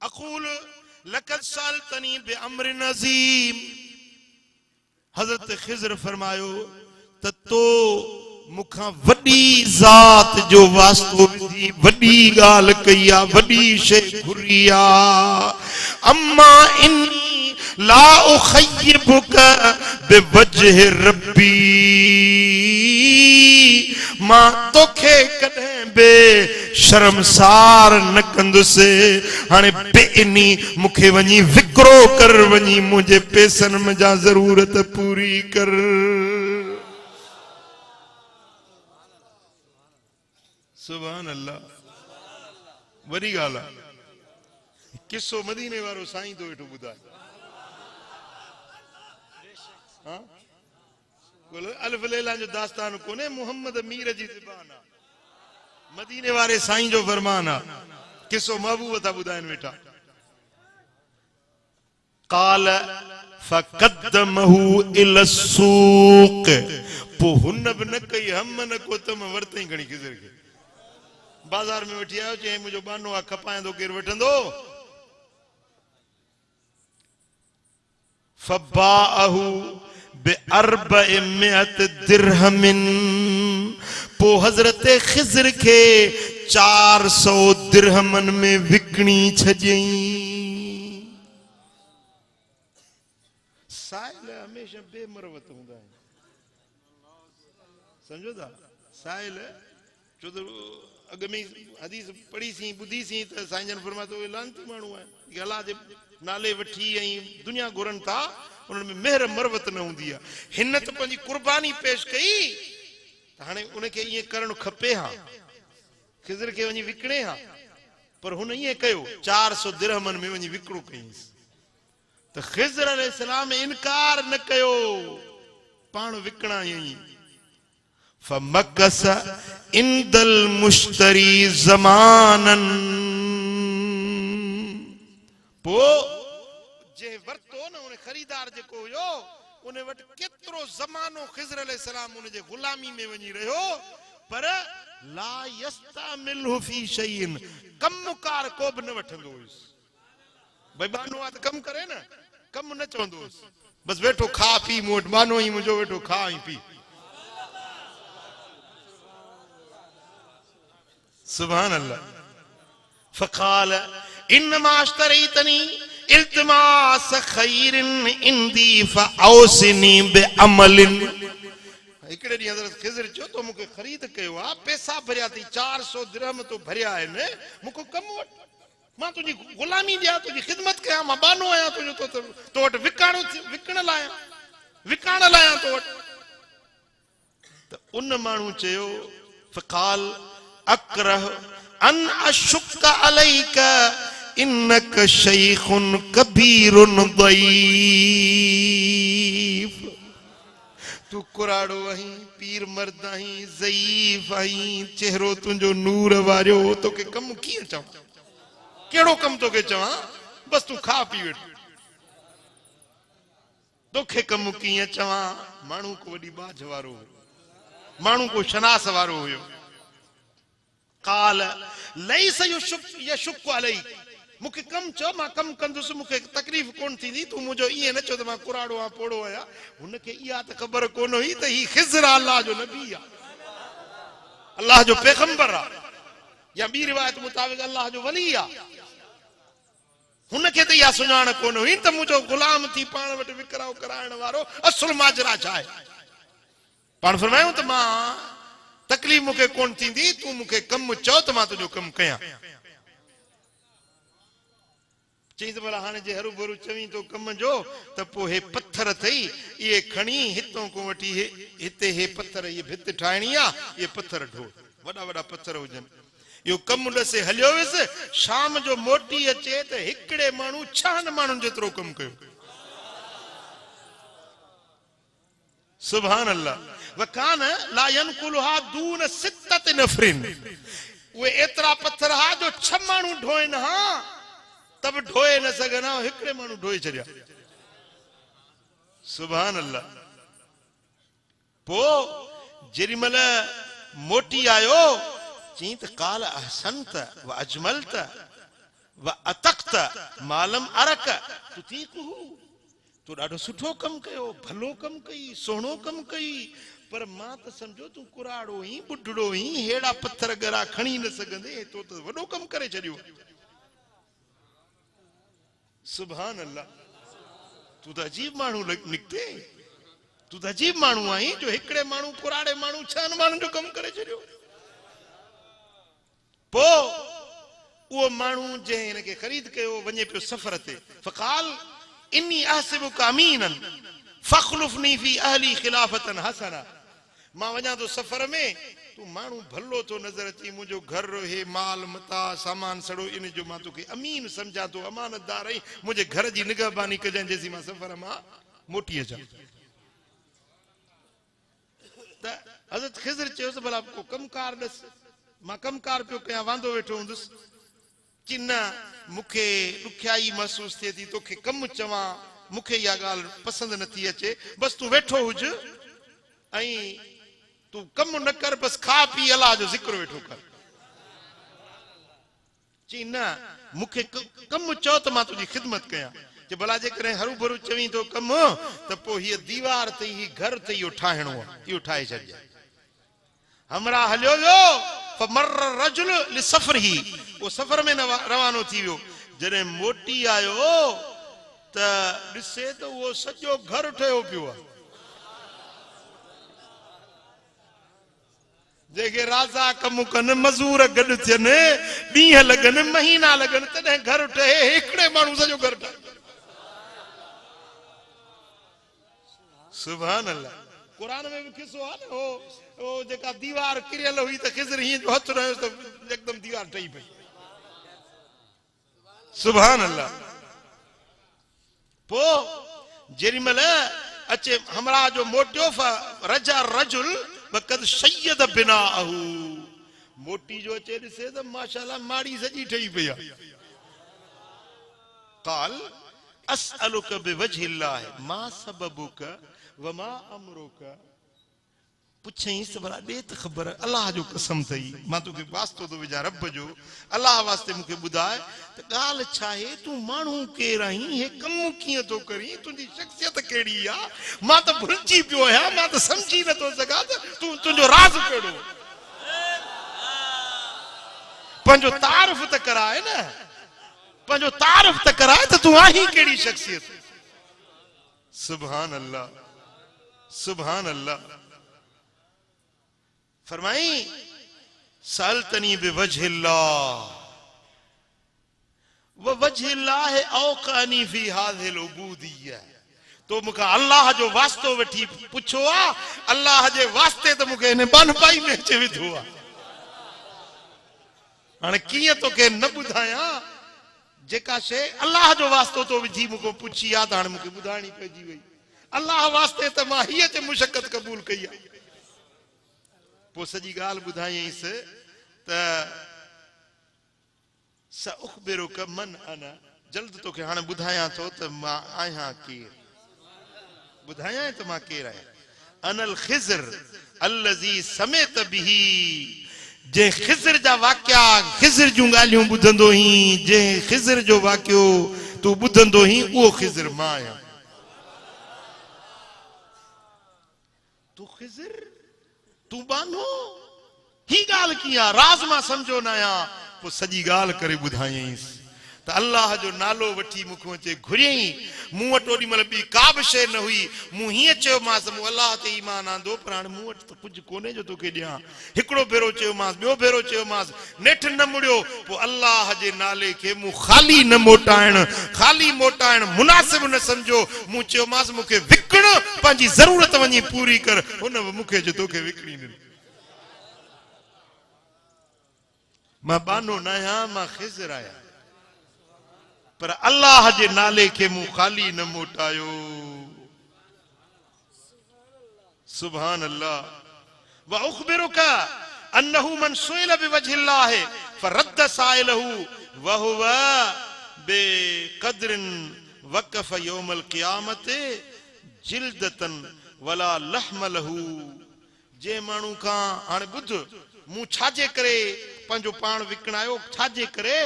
अक़ूल लक़द सअल्तनी बिअम्रिन अज़ीम हज़रत ख़िज़र फरमायो त तो मूंखां वॾी ज़ात जो वास्तो विधी वॾी ॻाल्हि कई आहे वॾी शइ घुरी आहे अम्मा इन्नी ला उख़य्यिबुक बिवजह रब्बी मां तोखे कॾहिं बि शर्मसार न कंदुसि हाणे बेइनी मूंखे वञी विकिरो कर वञी मुंहिंजे पैसनि में जा ज़रूरत पूरी कर। सुभान अल्लाह वॾी ॻाल्हि आहे। किसो मदीने वारो साईं तो वेठो ॿुधाए अल्फ लैला जो दास्तान कोने मोहम्मद मीर जी ज़बान आहे मदीने वारे साईं जो फरमान आहे किसो महबूब था ॿुधाइनि वेठा। काल फक़द्दमहू इला सूक़ पोइ हुन बि न कई हम न को तम वरितई घणी ख़िज़र खे बाज़ार में वठी आयो चई मुंहिंजो बानो आहे खपाइंदो केरु वठंदो फबाअहू बिअरबइमियत दिरहमिन पो हज़रत ख़िज़र के 400 दिरहमन में विकणी छजई। साइल हमेशा बेमरवत हूंदा आहिनि समझो था साइल छो त अॻ में हदीस पढ़ी सी ॿुधी सी त साईं जन फरमातो लानती माण्हू आहे अल्लाह जे नाले वठी ऐं दुनिया घुरनि था उन्हनि में मेहर मरवत न हूंदी आहे। हिन त पंहिंजी कुर्बानी पेश कई त हाणे उनखे ईअं करणु खपे हा ख़िज़र खे वञी विकणे हा पर हुन ईअं कयो 400 दिरहमन में वञी विकिणो कईंसि त ख़िज़र अलैहिस्सलाम इनकार न कयो पाण विकणा ई फमकस इंदल मुश्तरी ज़मानन पो जे वरतो न उन खरीदार जेको हुयो उन वटि केतिरो ज़मानो ख़िज़र अलैहिस्सलाम उन जे गुलामी में वञी रहियो पर ला यस्तामिलहु फी शैइन कमकार को बि न वठंदो हुयुसि भई बानो आहे त कमु करे न कमु न चवंदो हुयुसि बसि वेठो खा पी मूं वटि बानो ई मुंहिंजो वेठो खा ऐं पी। सुभान अल्लाह। फ़क़ाल इन्नमा अश्तरैतनी इल्तिमास खैरिन इंदी फऔसनी बिअमलिन। हिकिड़े ॾींहुं हज़रत ख़िज़र चयो तो मूंखे ख़रीद कयो आहे, पैसा भरिया थी, 400 दिरहम तो भरिया आहिनि, मूंखे कमु वटि, मां तुंहिंजी ग़ुलामी ॾियां, तुंहिंजी ख़िदमत कयां, मां बानो आहियां तुंहिंजो, तो वटि विकण लाइ तो वटि। त उन माण्हू चयो फ़क़ाल अकरह अन अशुक्क अलैका इन्नक शैख़ुन कबीरुन ज़ईफ़। तू कुराड़ो आहीं, पीर मर्द आहीं, ज़ईफ़ आहीं, चेहरो तुंहिंजो नूर वारियो, तोखे कमु कीअं चवां, कहिड़ो कमु तोखे चवां, बस तू खा पी वेठ, तोखे कमु कीअं चवां। माण्हू को वॾी बाझ वारो, माण्हू को शनास वारो हुयो। काल लैस यशुक्कु अलैक, मूंखे कमु चओ, मां कमु कंदुसि, मूंखे तकलीफ़ कोन थींदी, तूं मुंहिंजो ईअं न चओ त मां कुराड़ो आहियां, पोड़ो आहियां। हुनखे इहा त ख़बर कोन हुई त ही ख़िज़र अल्लाह जो नबी आहे, अल्लाह जो पैगंबर आहे, या ॿी रिवायत मुताबिक़ अल्लाह जो वली आहे। हुनखे त इहा सुञाण कोन हुई त मुंहिंजो ग़ुलाम थी पाण वटि विकिराउ कराइण वारो असुल माजरा छा आहे। पाण फरमायूं त मां तकलीफ़ मूंखे कोन थींदी, तूं मूंखे कमु चओ त मां तुंहिंजो कमु कयां। चई त भला हाणे जे हरू भरू चवीं तो कम जो, त पोइ हे पत्थर अथई, इहे खणी हितों को वठी हिते हे पत्थर, इहे भित ठाहिणी आहे, इहे पत्थर ढो, वॾा वॾा पत्थर हुजनि, इहो कमु ॾसे हलियो वियुसि। शाम जो मोटी अचे त हिकिड़े माण्हू 6 माण्हुनि जेतिरो कमु कयो। सुभान अल्लाह। वकान ला यनकुलहा दून 6 नफरिन, उहे एतिरा पत्थर हा जो 6 माण्हू ढोइनि हा तब ढोए न सघनि हा, हिकिड़े माण्हू ढोए छॾिया। सुभान अल्लाह। पोइ जेॾी महिल मोटी आयो, चई त काल अहसनत व अजमलत व अतक़त मालम अरक तुतीक़हू, तू ॾाढो सुठो कमु कयो, भलो कमु कई, सुहिणो कमु कई, पर मां त सम्झो तूं कुराड़ो ई, ॿुढड़ो ई, हेड़ा पत्थर गरा खणी न सघंदे, तो त वॾो कमु करे छॾियो। सुभान अल्लाह। तू त अजीब माण्हू निकिते, तू त अजीब माण्हू आहीं जो हिकिड़े माण्हू कुराड़े माण्हू 6 माण्हुनि जो कमु करे छॾियो। पोइ उहो माण्हू जंहिं हिनखे ख़रीद कयो वञे पियो सफ़र ते। फ़क़ाल इन्नी अहसिबुका अमीनन फ़ख़्लुफ़नी फ़ी अहली ख़िलाफ़तन हसना, मां वञा थो सफ़र में, तू माण्हू भलो थो नज़र अची, मुंहिंजो घर हे माल मता सामान सड़ो, इन जो मां तोखे अमीन सम्झां थो, अमानतदार आहीं, मुंहिंजे घर जी निगहबानी कजांइ जेसीं मां सफ़र मां मोटी अचां। त हज़रत ख़िज़र चयोसि भला को कमकार ॾस, मां कमकार पियो कयां, वांदो वेठो हूंदुसि। कि न, मूंखे ॾुखियाई महसूस थिए थी, तोखे कमु चवां, मूंखे इहा ॻाल्हि पसंदि नथी अचे, बसि तूं वेठो हुज ऐं तूं कमु न कर, बसि खा पी अलाह जो ज़िक्र वेठो कर। चई न, मूंखे कमु चओ त मां तुंहिंजी ख़िदमत कयां। जे भला जेकॾहिं हरू भरू चवीं तो कमु, त पोइ हीअ दीवार ते, हीअ घर ते इहो ठाहिणो आहे, इहो ठाहे छॾिजे। हमरा हलियो वियो, फमर रजुल लिसफ़रिही, उहो सफ़र में रवानो थी वियो। जॾहिं मोटी आयो त ॾिसे त उहो सॼो घर ठहियो पियो आहे। जेके राज़ा कमु कनि, मज़ूर गॾु थियनि, ॾींहं लॻनि, महीना लॻनि, तॾहिं घर ठहे, हिकिड़े माण्हू सॼो घर ठहे। सुभान अल्लाह। क़ुरान में भी किसो आहे न, ओ जेका दीवार किरियल हुई त ख़िज़र हीअं जो हथ रहियो त एकदम दीवार ठही पई। सुभान अल्लाह। पोइ जेॾी महिल अचे हमरा जो मोटियो, रजा रजुल वक़द शय्यद बिनाअहू, मोटी जो अचे ॾिसे त माशाअल्लाह माड़ी सॼी ठही पई आहे। क़ाल अस्अलुक बिवजहिल्लाह मा सबबुक वमा अमरुक, पुछईंसि त भला ॾे त ख़बर, अलाह जो कसम अथई, मां तोखे वास्तो थो विझां रब जो, अलाह वास्ते मूंखे ॿुधाए त ॻाल्हि छा आहे, तूं माण्हू केरु आहीं, हे कमु कीअं थो करीं, तुंहिंजी शख़्सियत कहिड़ी आहे, मां त भुलिजी पियो आहियां, मां त सम्झी नथो सघां त तुंहिंजो राज़ कहिड़ो, पंहिंजो तारीफ़ त कराए न। पंहिंजो तारीफ़ त कराए त तूं आहीं कहिड़ी शख्सियत। सुभान अल्लाह, सुभान अल्लाह। फरमाई सअलतनी बिवजहिल्लाह व वजहिल्लाह औकानी फी हाज़िल उबूदिय्या। तो मूंखे अल्लाह जो वास्तो वठी पुछो आ, अल्लाह जे वास्ते त मूंखे हिन बन पाई में अचे विधो आ। हाणे कीअं तोखे न ॿुधायां, जेका शइ अल्लाह जो वास्तो तो विझी मूंखे पुछी आ त हाणे मूंखे ॿुधाइणी पइजी वई। अल्लाह वास्ते त मां हीअ च मुशक्क़त क़बूल कई आहे। पोइ सॼी ॻाल्हि ॿुधायईंसि त सउख़बिरुक मन अना, जल्द तोखे हाणे ॿुधायां थो त मां आहियां केरु। ॿुधायां त मां केरु आहियां। अनल ख़िज़र अल्लज़ी समेत बिही, जे ख़िज़र जा वाक़िया, ख़िज़र जूं ॻाल्हियूं ॿुधंदो ही, जे ख़िज़र जो वाक़ियो तूं ॿुधंदो ही, उहो ख़िज़र मां आहियां। तू ख़िज़र, तू बानो, ही ॻाल्हि कीअं आहे, राज़ मां सम्झो न आहियां। पोइ सॼी ॻाल्हि करे ॿुधायईंसि त अल्लाह जो नालो वठी मूंखे अचे घुरियईं। मूं वटि ओॾी महिल ॿी का बि शइ न हुई। मूं हीअं चयोमांसि मूं अल्लाह ते ईमान आंदो, पर हाणे मूं वटि त कुझु कोन्हे जो तोखे ॾियां। हिकिड़ो भेरो चयोमांसि, ॿियो भेरो चयोमांसि, नेठि न मुड़ियो। पोइ अल्लाह जे नाले खे मूं ख़ाली न मोटाइण, ख़ाली मोटाइण मुनासिब न सम्झो। मूं चयोमांसि मूंखे विकिण, पंहिंजी ज़रूरत वञी पूरी कर। हुन मूंखे जो तोखे विकिणी ॾिनो। मां बानो न आहियां, मां ख़िज़र आहियां, पर अल्लाह जे नाले खे मूं ख़ाली न मोटायो। सुभान अल्लाह। व उख़बिरुक अन्नहु मन सुइल बिवजहिल्लाह फरद्द साइलहु व हुव बेक़द्रिन वक़फ़ यौमल क़ियामत जिल्दतन वला लहम लहू। जे माण्हू खां हाणे ॿुध, मूं छाजे करे पंहिंजो पाण विकिणायो, छाजे करे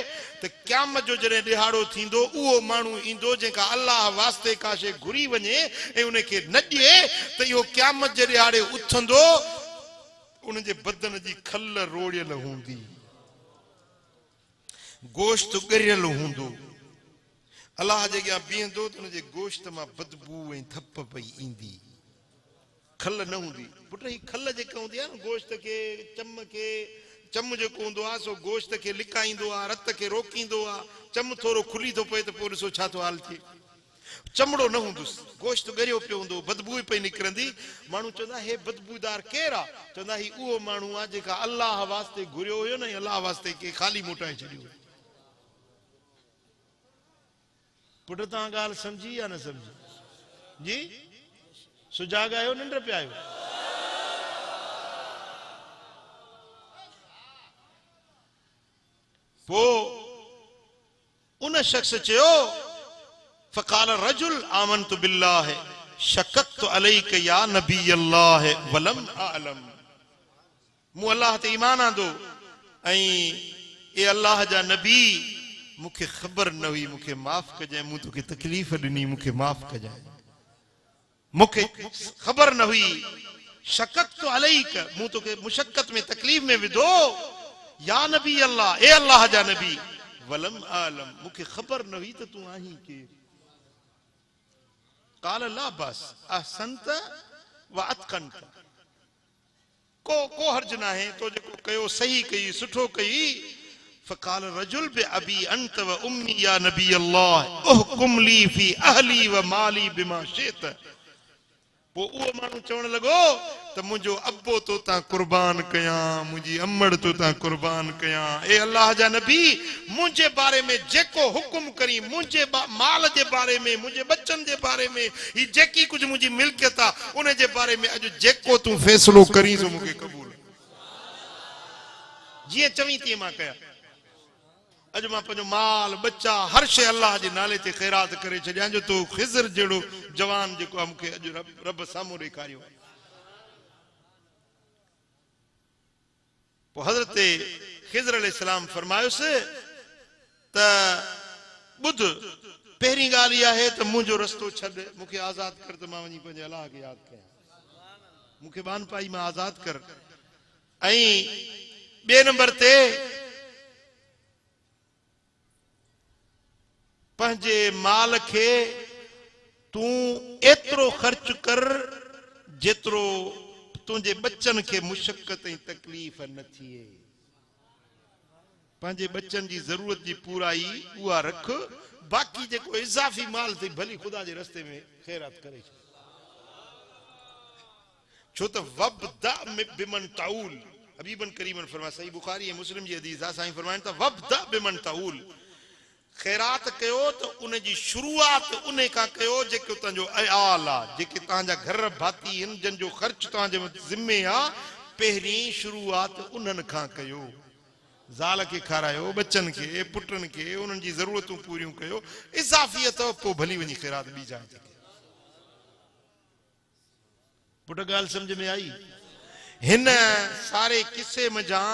त क़यामत जो जॾहिं ॾिहाड़ो थींदो, उहो माण्हू ईंदो जंहिंखां अल्लाह वास्ते का शइ घुरी वञे ऐं उनखे न ॾिए, त इहो क़यामत जे ॾिहाड़े उथंदो, उनजे बदन जी खल रोड़ियल हूंदी, गोश्त ॻरियल हूंदो। अल्लाह जे अॻियां बीहंदो त उनजे गोश्त मां बदबू ऐं धप पई ईंदी, खल न हूंदी। पुट ही खल जेका हूंदी आहे न, गोश्त खे, चम जेको हूंदो आहे सो गोश्त खे लिकाईंदो आहे, रत खे रोकींदो आहे। चम थोरो खुली थो पए त पोइ ॾिसो छा थो हाल थिए। चमड़ो न हूंदुसि, गोश्त ॻरियो पियो हूंदो, बदबू पई निकिरंदी। माण्हू चवंदा हे बदबूदार केरु आहे? चवंदा ही उहो माण्हू आहे जेका अल्लाह वास्ते घुरियो हुयो न, अल्लाह वास्ते के ख़ाली मोटाए छॾियो। पुट तव्हां ॻाल्हि सम्झी या न सम्झी? जी सुजाॻ आहियो, निंड पिया आहियो? पोइ उन शख्स चयो, फ़क़ाल रजुल आमनतु बिल्लाह शककतु अलैक या नबी अल्लाह वलम आलम। मूं अल्लाह ते ईमान आंदो ऐं ए अल्लाह जा नबी, मूंखे ख़बर न हुई, मूंखे माफ़ कजांइ, मूं तोखे तकलीफ़ ॾिनी, मूंखे माफ़ कजांइ, मूंखे ख़बर न हुई। शककतु अलैक, मूं तोखे मुशक्क़त में तकलीफ़ में विधो। या नबी अल्लाह, ए अल्लाह जा नबी, वलम आलम, मूंखे ख़बर न हुई त तूं आहीं केरु। क़ाल ला बस अहसनत व अतक़नत, को हर्ज न आहे, तो जेको कयो सही कई, सुठो कई। फ़क़ाल रजुल बिअबी अंत व उम्मी या नबी अल्लाह उहकुम ली फी अहली व माली बिमा शित। पोइ उहो माण्हू चवण लॻो त मुंहिंजो अब्बो तो तां कुर्बान कयां, मुंहिंजी अम्मड़ तो तां कुर्बान कयां। ए अल्लाह जा नबी, मुंहिंजे बारे में जेको हुकुम करी, मुंहिंजे माल जे बारे में, मुंहिंजे बच्चनि जे बारे में, ही जेकी कुझु मुंहिंजी मिल्कियत आहे, उन जे बारे में अॼु जेको तूं फ़ैसिलो करी सो मूंखे क़बूल। जीअं चवीं तीअं मां कयां। अॼु मां पंहिंजो माल, बच्चा, हर शइ अल्लाह जे नाले ते ख़ैरात करे छॾियां, जो तो ख़िज़र जहिड़ो जवान जेको आहे मूंखे अॼु रब साम्हूं ॾेखारियो। पोइ हज़रत ख़िज़र अलैहिस्सलाम फरमायोसि त ॿुध, पहिरीं ॻाल्हि इहा आहे त मुंहिंजो रस्तो छॾ, मूंखे आज़ादु कर त मां वञी पंहिंजे अलाह खे यादि कयां, मूंखे बान पाई मां आज़ादु कर। ऐं ॿिए नंबर ते पंहिंजे माल खे तूं एतिरो ख़र्च कर जेतिरो तुंहिंजे बच्चनि खे मुशक़त ऐं तकलीफ़ न थिए। पंहिंजे बच्चनि जी ज़रूरत जी पूराई उहा रख, बाक़ी जेको इज़ाफ़ी माल थी भली ख़ुदा जे रस्ते में ख़ैरात करे छॾ। छो त वब्दा बिमन ताउल, हबीबन करीमन फरमाया, सही बुखारी ऐं मुस्लिम जी हदीस आहे, साईं फरमाइनि था वब्दा बिमन ताउल, ख़ैरात कयो त उन जी शुरूआत उन खां कयो जेको तव्हांजो अयाल आहे, जेके तव्हांजा घर भाती आहिनि, जिन जो ख़र्च तव्हांजे ज़िम्मे आहे, पहिरीं शुरूआत उन्हनि खां कयो। ज़ाल खे खारायो, बच्चनि खे, पुटनि खे, उन्हनि जी ज़रूरतूं पूरियूं कयो, इज़ाफ़ी अथव पोइ भली वञी ख़ैरात ॿी जाइ ते। पुट ॻाल्हि सम्झ में आई? हिन सारे किसे मज़ा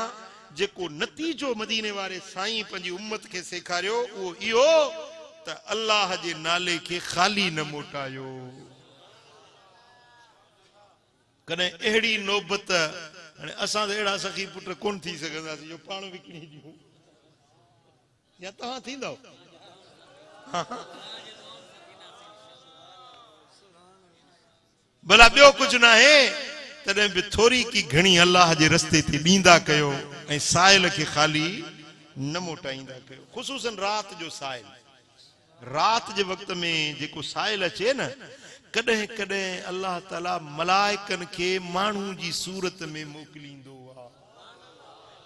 जेको नतीजो मदीने वारे साईं पंहिंजी उम्मत खे सेखारियो उहो इहो त अल्लाह जे नाले खे ख़ाली न मोटायो। कॾहिं अहिड़ी नौबत हाणे असां त अहिड़ा सखी पुट कोन थी सघंदासीं जो पाण विकिणी ॾियूं, या तव्हां थींदव? भला ॿियो कुझु न आहे, तॾहिं बि थोरी की घणी अल्लाह जे रस्ते ते ॾींदा कयो ऐं साइल खे ख़ाली न मोटाईंदा कयो। ख़ुसूसन राति जो साइल, राति जे वक़्त में जेको साइल अचे न, कॾहिं कॾहिं अल्लाह ताला मलाइकनि खे माण्हू जी सूरत में मोकिलींदो आहे,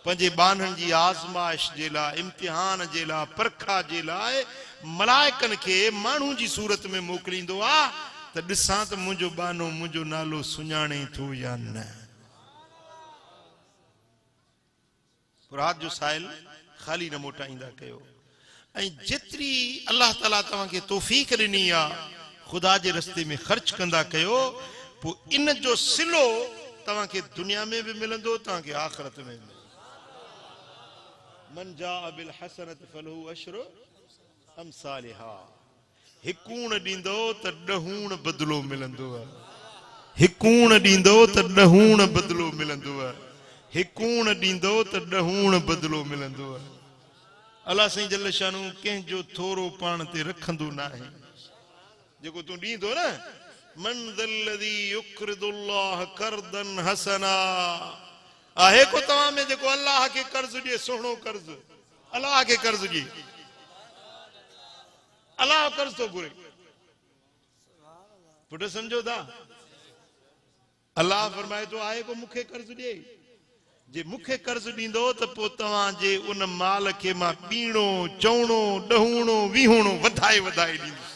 पंहिंजे बाननि जी आज़माइश जे लाइ, इम्तिहान जे लाइ, परखा जे लाइ मलाइकनि खे माण्हू जी सूरत में मोकिलींदो आहे त ॾिसां त मुंहिंजो बानो मुंहिंजो नालो सुञाणे थो या न। रात जो साइल ख़ाली न मोटाईंदा कयो। ऐं जेतिरी अल्लाह ताला तव्हांखे तौफ़ीक़ ॾिनी आहे ख़ुदा जे रस्ते में ख़र्च कंदा कयो, पोइ इन जो सिलो तव्हांखे दुनिया में बि मिलंदो, तव्हांखे आख़िरत में बि। मन जाअ बिल हसनत फलहु अशरु अमसालिहा, हिकूण ॾींदो त ॾहूण बदिलो मिलंदो, हिकूण ॾींदो त ॾहूण बदिलो मिलंदो, हिकूण ॾींदो त ॾहूण बदिलो मिलंदो। अल्लाह साईं जल शानू कंहिंजो थोरो पाण ते रखंदो न आहे। जेको तूं ॾींदो न, मन ज़ल्लज़ी युक़रिदुल्लाह कर्दन हसना, आहे को तव्हां में जेको अल्लाह खे कर्ज़ ॾिए, सुहिणो कर्ज़, अल्लाह खे कर्ज़ ॾिए, अल्लाह कर्ज़ थो घुरे। पुट सम्झो था, अल्लाह फरमाए थो आहे को मूंखे कर्ज़ ॾिए, जे मूंखे कर्ज़ ॾींदो त पोइ तव्हांजे उन माल खे मां ॿीणो चौणो ॾहूणो वीहोणो वधाए वधाए ॾींदुसि।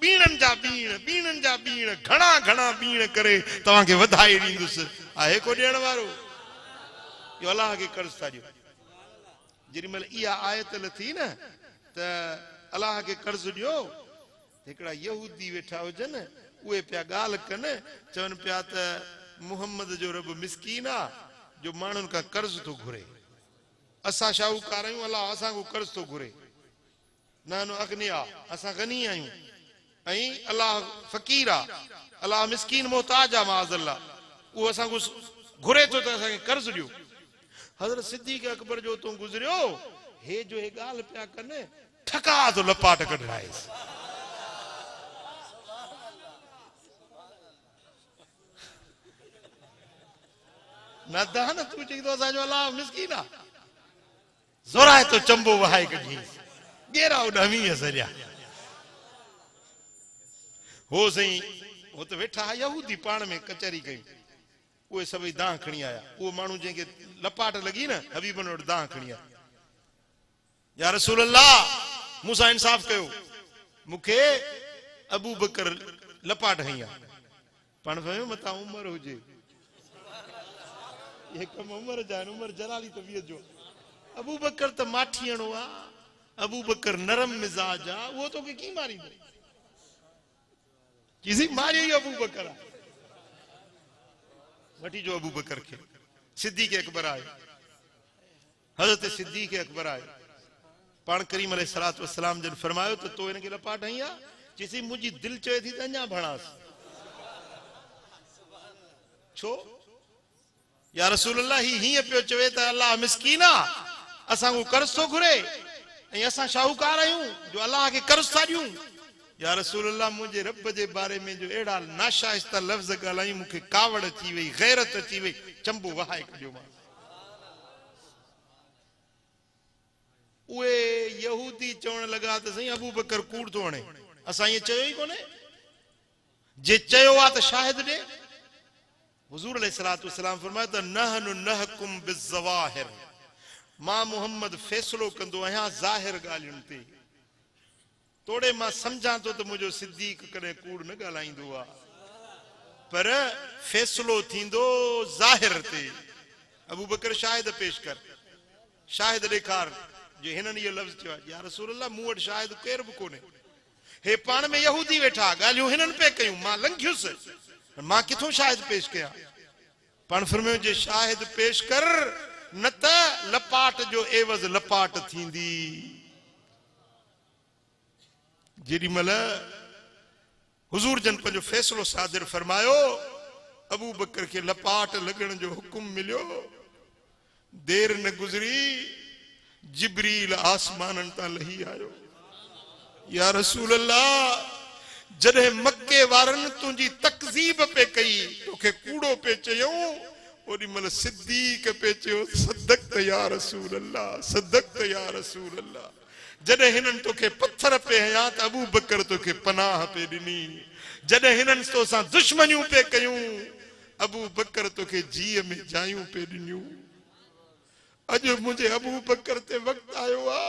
ॿीणनि जा ॿीण घणा घणा ॿीण करे तव्हांखे वधाए ॾींदुसि। आहे को ॾियण वारो? इहो अल्लाह खे कर्ज़ था ॾियो। जेॾी महिल इहा आयत लथी न त अल्लाह खे कर्ज़ ॾियो, हिकिड़ा यहूदी वेठा हुजनि, उहे पिया ॻाल्हि कनि, चवनि पिया त मुहम्मद जो रब मिसकीन आहे जो माण्हुनि खां कर्ज़ थो घुरे, असां शाहूकार आहियूं, अल्लाह असांखो कर्ज़ थो घुरे। न अग्निया, असां गनी आहियूं, ऐं अल्लाह फ़क़ीर आहे, अल्लाह मिसकीन मोहताज आहे माज़अल्लाह, उहो असांखो घुरे थो त असांखे कर्ज़ ॾियो। हज़रत सिद्दीक़ अकबर जो तूं गुज़रियो, हे जो हे ॻाल्हि पिया कनि, ठका थो लपाट कढाएसि। न दान तूं चई थो असांजो अल्लाह मिसकीन आहे, ज़ोराए तो चंबो वहाए कढी गेरा उॾामी सॼा। हो सही, हो त वेठा यहूदी पाण में कचहरी कई, उहे सभई दांह खणी आया। उहो माण्हू जंहिंखे लपाट लॻी न, हबीबन वटि दांह खणी आया, या रसूल अल्लाह मूंसां इंसाफ़ कयो, मूंखे अबू बकर लपाट हई आहे। पाण फहिमियो मथां उमिरि हुजे, ये कम उमिरि जा आहिनि, उमिरि जलाली तबीयत जो। अबू बकर त माठियणो आहे, अबू बकर नरम मिजाज आहे, उहो तोखे कीअं मारींदो? किसी मारियो ई अबू बकर आहे। वठी जो अबू बकर खे। सिद्दीक़ अकबर आयो, हज़रत सिद्दीक़ अकबर आयो, पाण करीम अलैहिस्सलातु वस्सलाम जन फरमायो त तो हिनखे लपाट हई आहे? चईसि मुंहिंजी दिलि चए थी त अञा भणांसि। छो? या रसूल अल्लाह हीअं पियो चवे त अल्लाह मिसकीन आहे, असां को कर्ज तो घुरे ऐं असां शाहूकार आहियूं जो अल्लाह के कर्ज था ॾियूं। या रसूल अल्लाह मुझे रब जे बारे में जो एड़ा नाशाइस्ता लफ्ज़ ॻाल्हाई मुखे कावड़ अची वई, गैरत अची वई, चंबो वहाए कढियो मां। उहे यहूदी चवण लगा त सही अबू बकर कूड़ तो हणे, असां ये चयो ई कोने, जे चयो आ त शाहिद दे। हुजूर अलैहिस्सलातु वस्सलाम फरमाया त नहनु नहकुम बिज़वाहिर, मां मोहम्मद फैसलो कंदो आहियां ज़ाहिर ॻाल्हियुनि ते। तोड़े मां समझां तो मुझो सिद्दीक कदे कूड़ न ॻाल्हाईंदो आ, पर फैसलो थींदो ज़ाहिर ते। अबू बकर शाहिद पेश कर, शाहिद ॾेखार जो हिननि इहो लफ़्ज़ चयो आहे। या रसूल अल्लाह मूं वटि शाहिद केर बि कोन्हे, हे पाण में यहूदी वेठा ॻाल्हियूं हिननि पे कयूं, मां लंघियुसि, मां किथों शाहिद पेश कयां। पाण फरमायो जे शाहिद पेश कर, न त लपाट जो एवज़ लपाट थींदी। जेडी मल हुजूर जन पंहिंजो फैसलो सादिर फरमायो, अबू बकर के लपाट लगण जो हुकुम मिलियो। देर न गुजरी, जिब्रील आसमानन ता लही आयो। या रसूल अल्लाह जडे मक्के वारन तुंजी तकजीब पे कई, तोखे कूड़ो पे चयो, ओडी मल सिद्दीक पे चयो सदक़त या रसूल अल्लाह, सदक़त या रसूल अल्लाह। जडे हिनन तोखे पत्थर पे हया त अबू बकर तोखे पनाह पे दिनी। जडे हिनन तो सा दुश्मनियों पे कयूं, अबू बकर तोखे जी में जायूं पे दिनियूं। अज मुझे अबू बकर ते वक्त आयो आ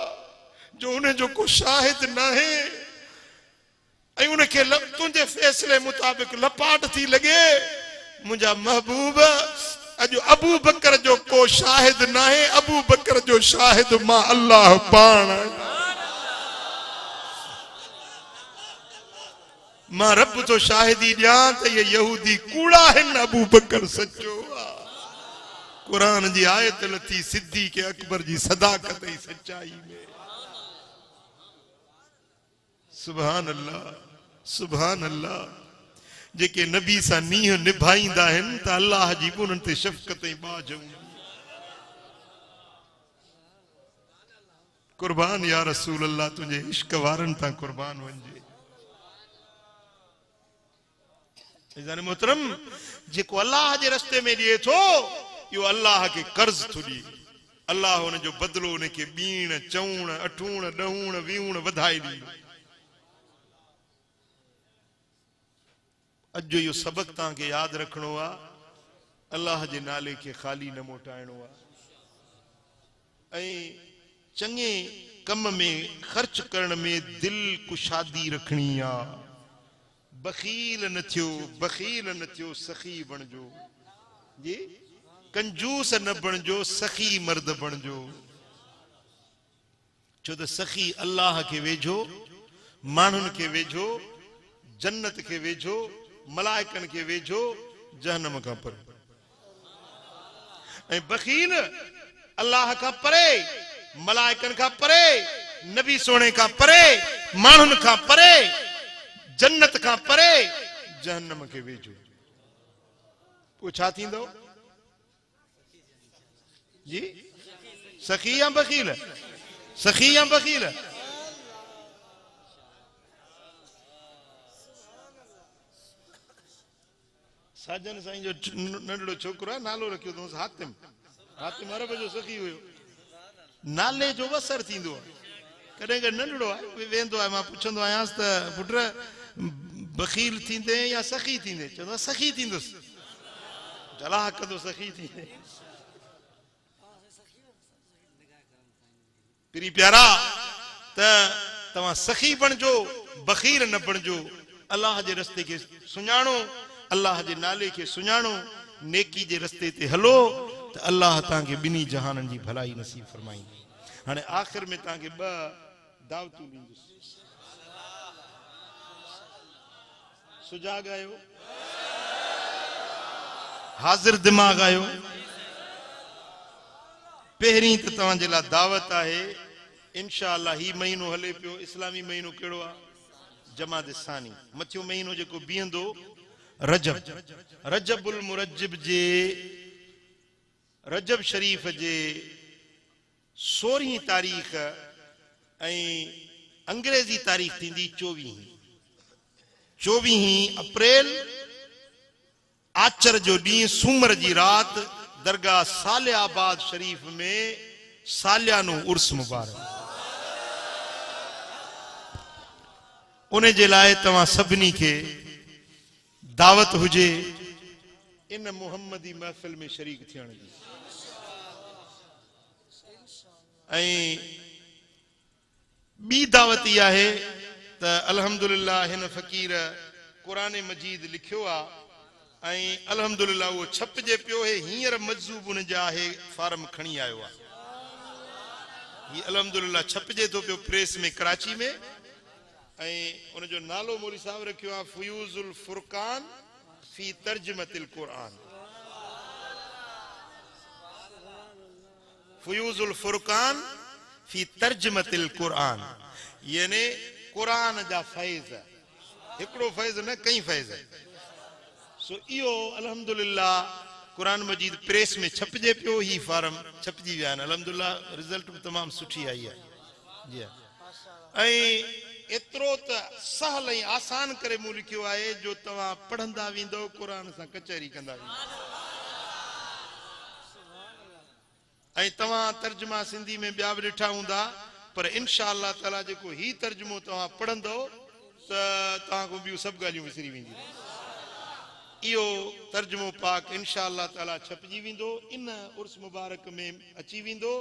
जो उन्हें जो को शाहिद ना है, ऐं उनके तुंहिंजे फैसले मुताबिक लपाट थी लगे। मुझा महबूब अज अबू बकर जो को शाहिद ना है, अबू बकर जो शाहिद मां अल्लाह पाण। मां रब तो शाहिदी ॾियां त ये यहूदी कूड़ा हिन, अबू बकर सच्चो आ। कुरान जी आयत लथी सिद्दीक़ अकबर जी सदाकत ऐं सच्चाई में। सुभान अल्लाह, सुभान अल्लाह। जेके नबी सा नीह निभाईंदा आहिनि त अल्लाह जी उन्हनि ते शफ़क़त ऐं बाज हूंदी। कुर्बान या रसूल अल्लाह, तुंहिंजे इश्क वारनि तां कुर्बान वञिजे। इज़ान मोहतरम, जेको अल्लाह जे रस्ते में ॾिए थो, इहो अल्लाह के कर्ज थो ॾिए। अल्लाह हुन जो बदिलो उनखे ॿीण चवण अठूण ॾहूण वीहूण वधाए ॾींदो। अॼु जो इहो सबक़ तव्हांखे यादि रखिणो आहे, अल्लाह जे नाले खे ख़ाली न मोटाइणो आहे, ऐं चङे कम में ख़र्च करण में दिलि कुशादी रखणी आहे। बखील न थियो, बखील न थियो, सखी बणिजो जी। कंजूस न बणिजो, सखी मर्द बणिजो। छो त सखी अल्लाह के वेझो, माण्हुनि के वेझो, जन्नत के वेझो, मलाइकनि के वेझो, जहन्नम खां परे। ऐं बखील अल्लाह खां परे, मलाइकनि खां परे, नबी सोणे खां परे, माण्हुनि खां परे, जन्नत खां परे, जहन्नम के वेझो। पोइ छा थींदो जी? सखी या बखील? सखी या बखील? साजन साईं जो नंढड़ो छोकिरो आहे, नालो रखियो अथऊं हातिम। हातिम अरब जो सखी हुयो। नाले जो असर थींदो आहे। कॾहिं कॾहिं नंढड़ो आहे, वेंदो आहे, मां पुछंदो आहियांसि त पुट बखील थींदे या सखी थींदे? चवंदो आहे सखी थींदुसि। जलाह कंदो सखी थींदे। पीरी प्यारा, त तव्हां सखी बणिजो, बखील न बणिजो। अल्लाह जे रस्ते खे सुञाणो, अल्लाह जे नाले खे सुञाणो, नेकी जे रस्ते ते हलो त अल्लाह तव्हांखे ॿिन्ही जहाननि जी भलाई नसीब फरमाईंदी। हाणे आख़िर में तव्हांखे ॿ दावतूं ॾींदुसि। सुजाग आयो, हाज़िर दिमाग़ आयो। पहिरीं त तव्हांजे लाइ दावत आहे, इंशा अल्लाह ही महीनो हले पियो, इस्लामी महीनो कहिड़ो आहे? जमात सानी। मथियो महीनो जेको बीहंदो रजब, रजबुल मुरज्जिब जे, रजब शरीफ जे 16 तारीख़ ऐं अंग्रेज़ी तारीख़ थींदी 24 अप्रैल आचर जो ॾींहुं सूमर जी रात दरगाह सालियाबाद शरीफ में सालियानो उर्स मुबारक। उन जे लाइ तव्हां सभिनी खे दावत हुजे इन मुहम्मदी महफ़िल में शरीक थियण जी। ऐं ॿी दावत इहा आहे त अल्हम्दुलिल्लाह हिन फ़क़ीर क़ुरान मजीद लिखियो आहे ऐं अल्हम्दुलिल्लाह उहो छपजे पियो है। हींअर मजज़ूब उन जा आहे फार्म खणी आयो आहे। ही अल्हम्दुलिल्लाह छपजे थो पियो प्रेस में कराची में। ऐं उन जो नालो मौलवी साहब रखियो आहे फ़यूज़ुल फ़ुरक़ान फ़ी तर्जुमतिल क़ुरान। फ़यूज़ुल फ़ुरक़ान फ़ी तर्जुमतिल क़ुरान यानी क़ुरान जा फैज़। हिकिड़ो फैज़ न कई फैज़। सो इहो अल्हम्दुलिल्लाह क़ुरान मजीद प्रेस में छपजे पियो। ही फार्म छपजी विया आहिनि। अल्हम्दुलिल्लाह रिज़ल्ट बि तमामु सुठी आई आहे जी। ऐं एतिरो त सहल ऐं आसान करे मूं लिखियो आहे जो तव्हां पढ़ंदा वेंदो क़ुरान सां कचहरी कंदा वेंदो। ऐं तव्हां तर्जुमा सिंधी में ॿिया बि ॾिठा हूंदा पर इंशा अल्लाह ताला जेको ही तर्जुमो तव्हां पढ़ंदो त तव्हांखो ॿियूं सभु ॻाल्हियूं विसरी वेंदियूं। इहो तर्जुमो पाक इंशा अल्लाह ताला छपजी वेंदो, इन उर्स मुबारक में अची वेंदो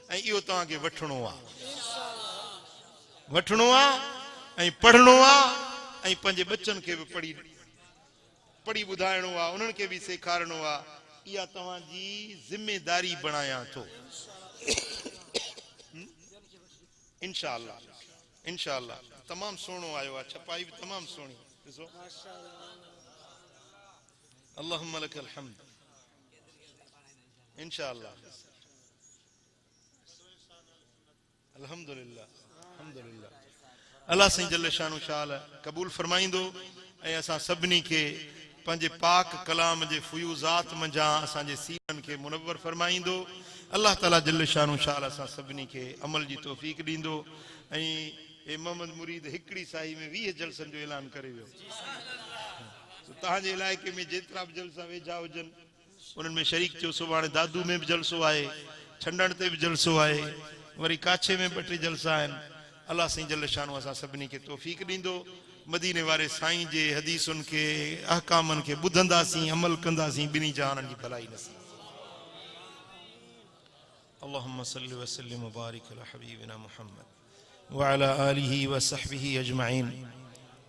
ऐं इहो तव्हांखे वठिणो आहे ऐं पढ़णो आहे ऐं पंहिंजे बच्चनि खे बि पढ़ी ॿुधाइणो आहे, उन्हनि खे बि सेखारिणो आहे। इहा तव्हांजी ज़िमेदारी बणायां थो इंशा अल्लाह। तमामु सुहिणो आयो आहे, छपाई बि तमामु सुहिणी। ॾिसो अल्लाहुम्मा लकल हम्द इंशा अल्लाह। अल्हम्दुलिल्लाह अल्हम्दुलिल्लाह। अल्लाह साईं जल्ल शानो शाल क़बूल फरमाईंदो ऐं असां सभिनी खे पंहिंजे पाक कलाम जे फ़ुयूज़ात मंझां असांजे सीननि खे मुनव्वर फरमाईंदो। अल्लाह ताला जल्ल शानो शाल असां सभिनी खे अमल जी तौफ़ीक़ ॾींदो। ऐं हे मोहम्मद मुरीद हिकिड़ी साही में 20 जलसनि जो ऐलान करे वियो। तव्हांजे इलाइक़े में जेतिरा बि जलसा वेझा हुजनि उन्हनि में शरीक थियो। सुभाणे दादू में बि जलसो आहे, छंडण ते बि जलसो आहे, वरी काछे में 2-3 जलसा आहिनि। अल्लाह साईं जल्ल शानो असां सभिनी खे तौफ़ीक़ ॾींदो। मदीने वारे साईं जे हदीसुनि खे अहकामनि खे ॿुधंदासीं, अमल कंदासीं, ॿिन्ही जहाननि जी भलाई नसीब। अल्लाहुम्मा सल्लि व सल्लिम व बारिक अला हबीबिना मुहम्मद व अला आलिहि व सहबिहि अजमईन।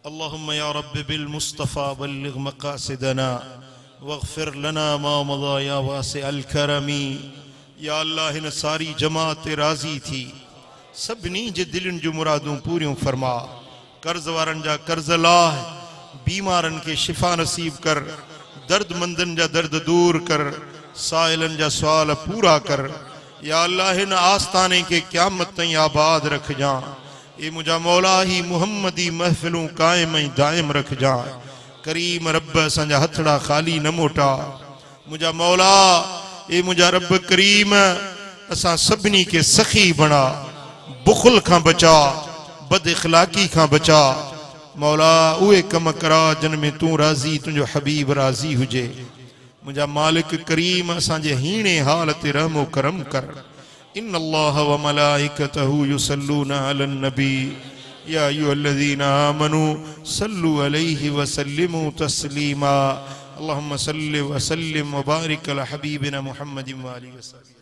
अल्लाहुम्मा या रब्बि बिल मुस्तफ़ा बल्लिग मक़ासिदना वग़फिर लना मा मज़ा या वासिअल करमी। या अल्लाह हिन सारी जमात ते राज़ी थी सभिनी जे दिलनि जूं मुरादूं पूरियूं फरमा। कर्ज़ वारनि जा कर्ज़ लाह, बीमारनि खे शिफ़ा नसीब कर, दर्दमंदनि जा दर्द दूर कर, साइलनि जा सुवाल पूरा कर। या अल्लाह हिन आस्थाने के क़यामत ताईं आबाद रखजां। ए मुंहिंजा मौला ही मुहम्मदी महफ़िलूं क़ाइम ऐं दाइम रखजां। करीम रब असांजा हथड़ा ख़ाली न मोटा। मुंहिंजा मौला ए मुंहिंजा रब करीम असां सभिनी खे सखी बणा, बुख़ुल खां बचा, बद इख़लाक़ी खां बचा। मौला उहे कम करा जिन में तूं राज़ी, तुंहिंजो हबीब राज़ी हुजे। मुंहिंजा मालिक करीम असांजे हीणे हाल ते रहमो करम कर। इन्न अल्लाह व मलाइकतहू युसल्लूना अलन नबी या अय्युहल्लज़ीना आमनू सल्लू अलैहि व सल्लिमू तस्लीमा। अल्लाहुम्मा सल्लि व सल्लिम व बारिक अला हबीबिना मुहम्मदिन व आलिहि व सल्लम।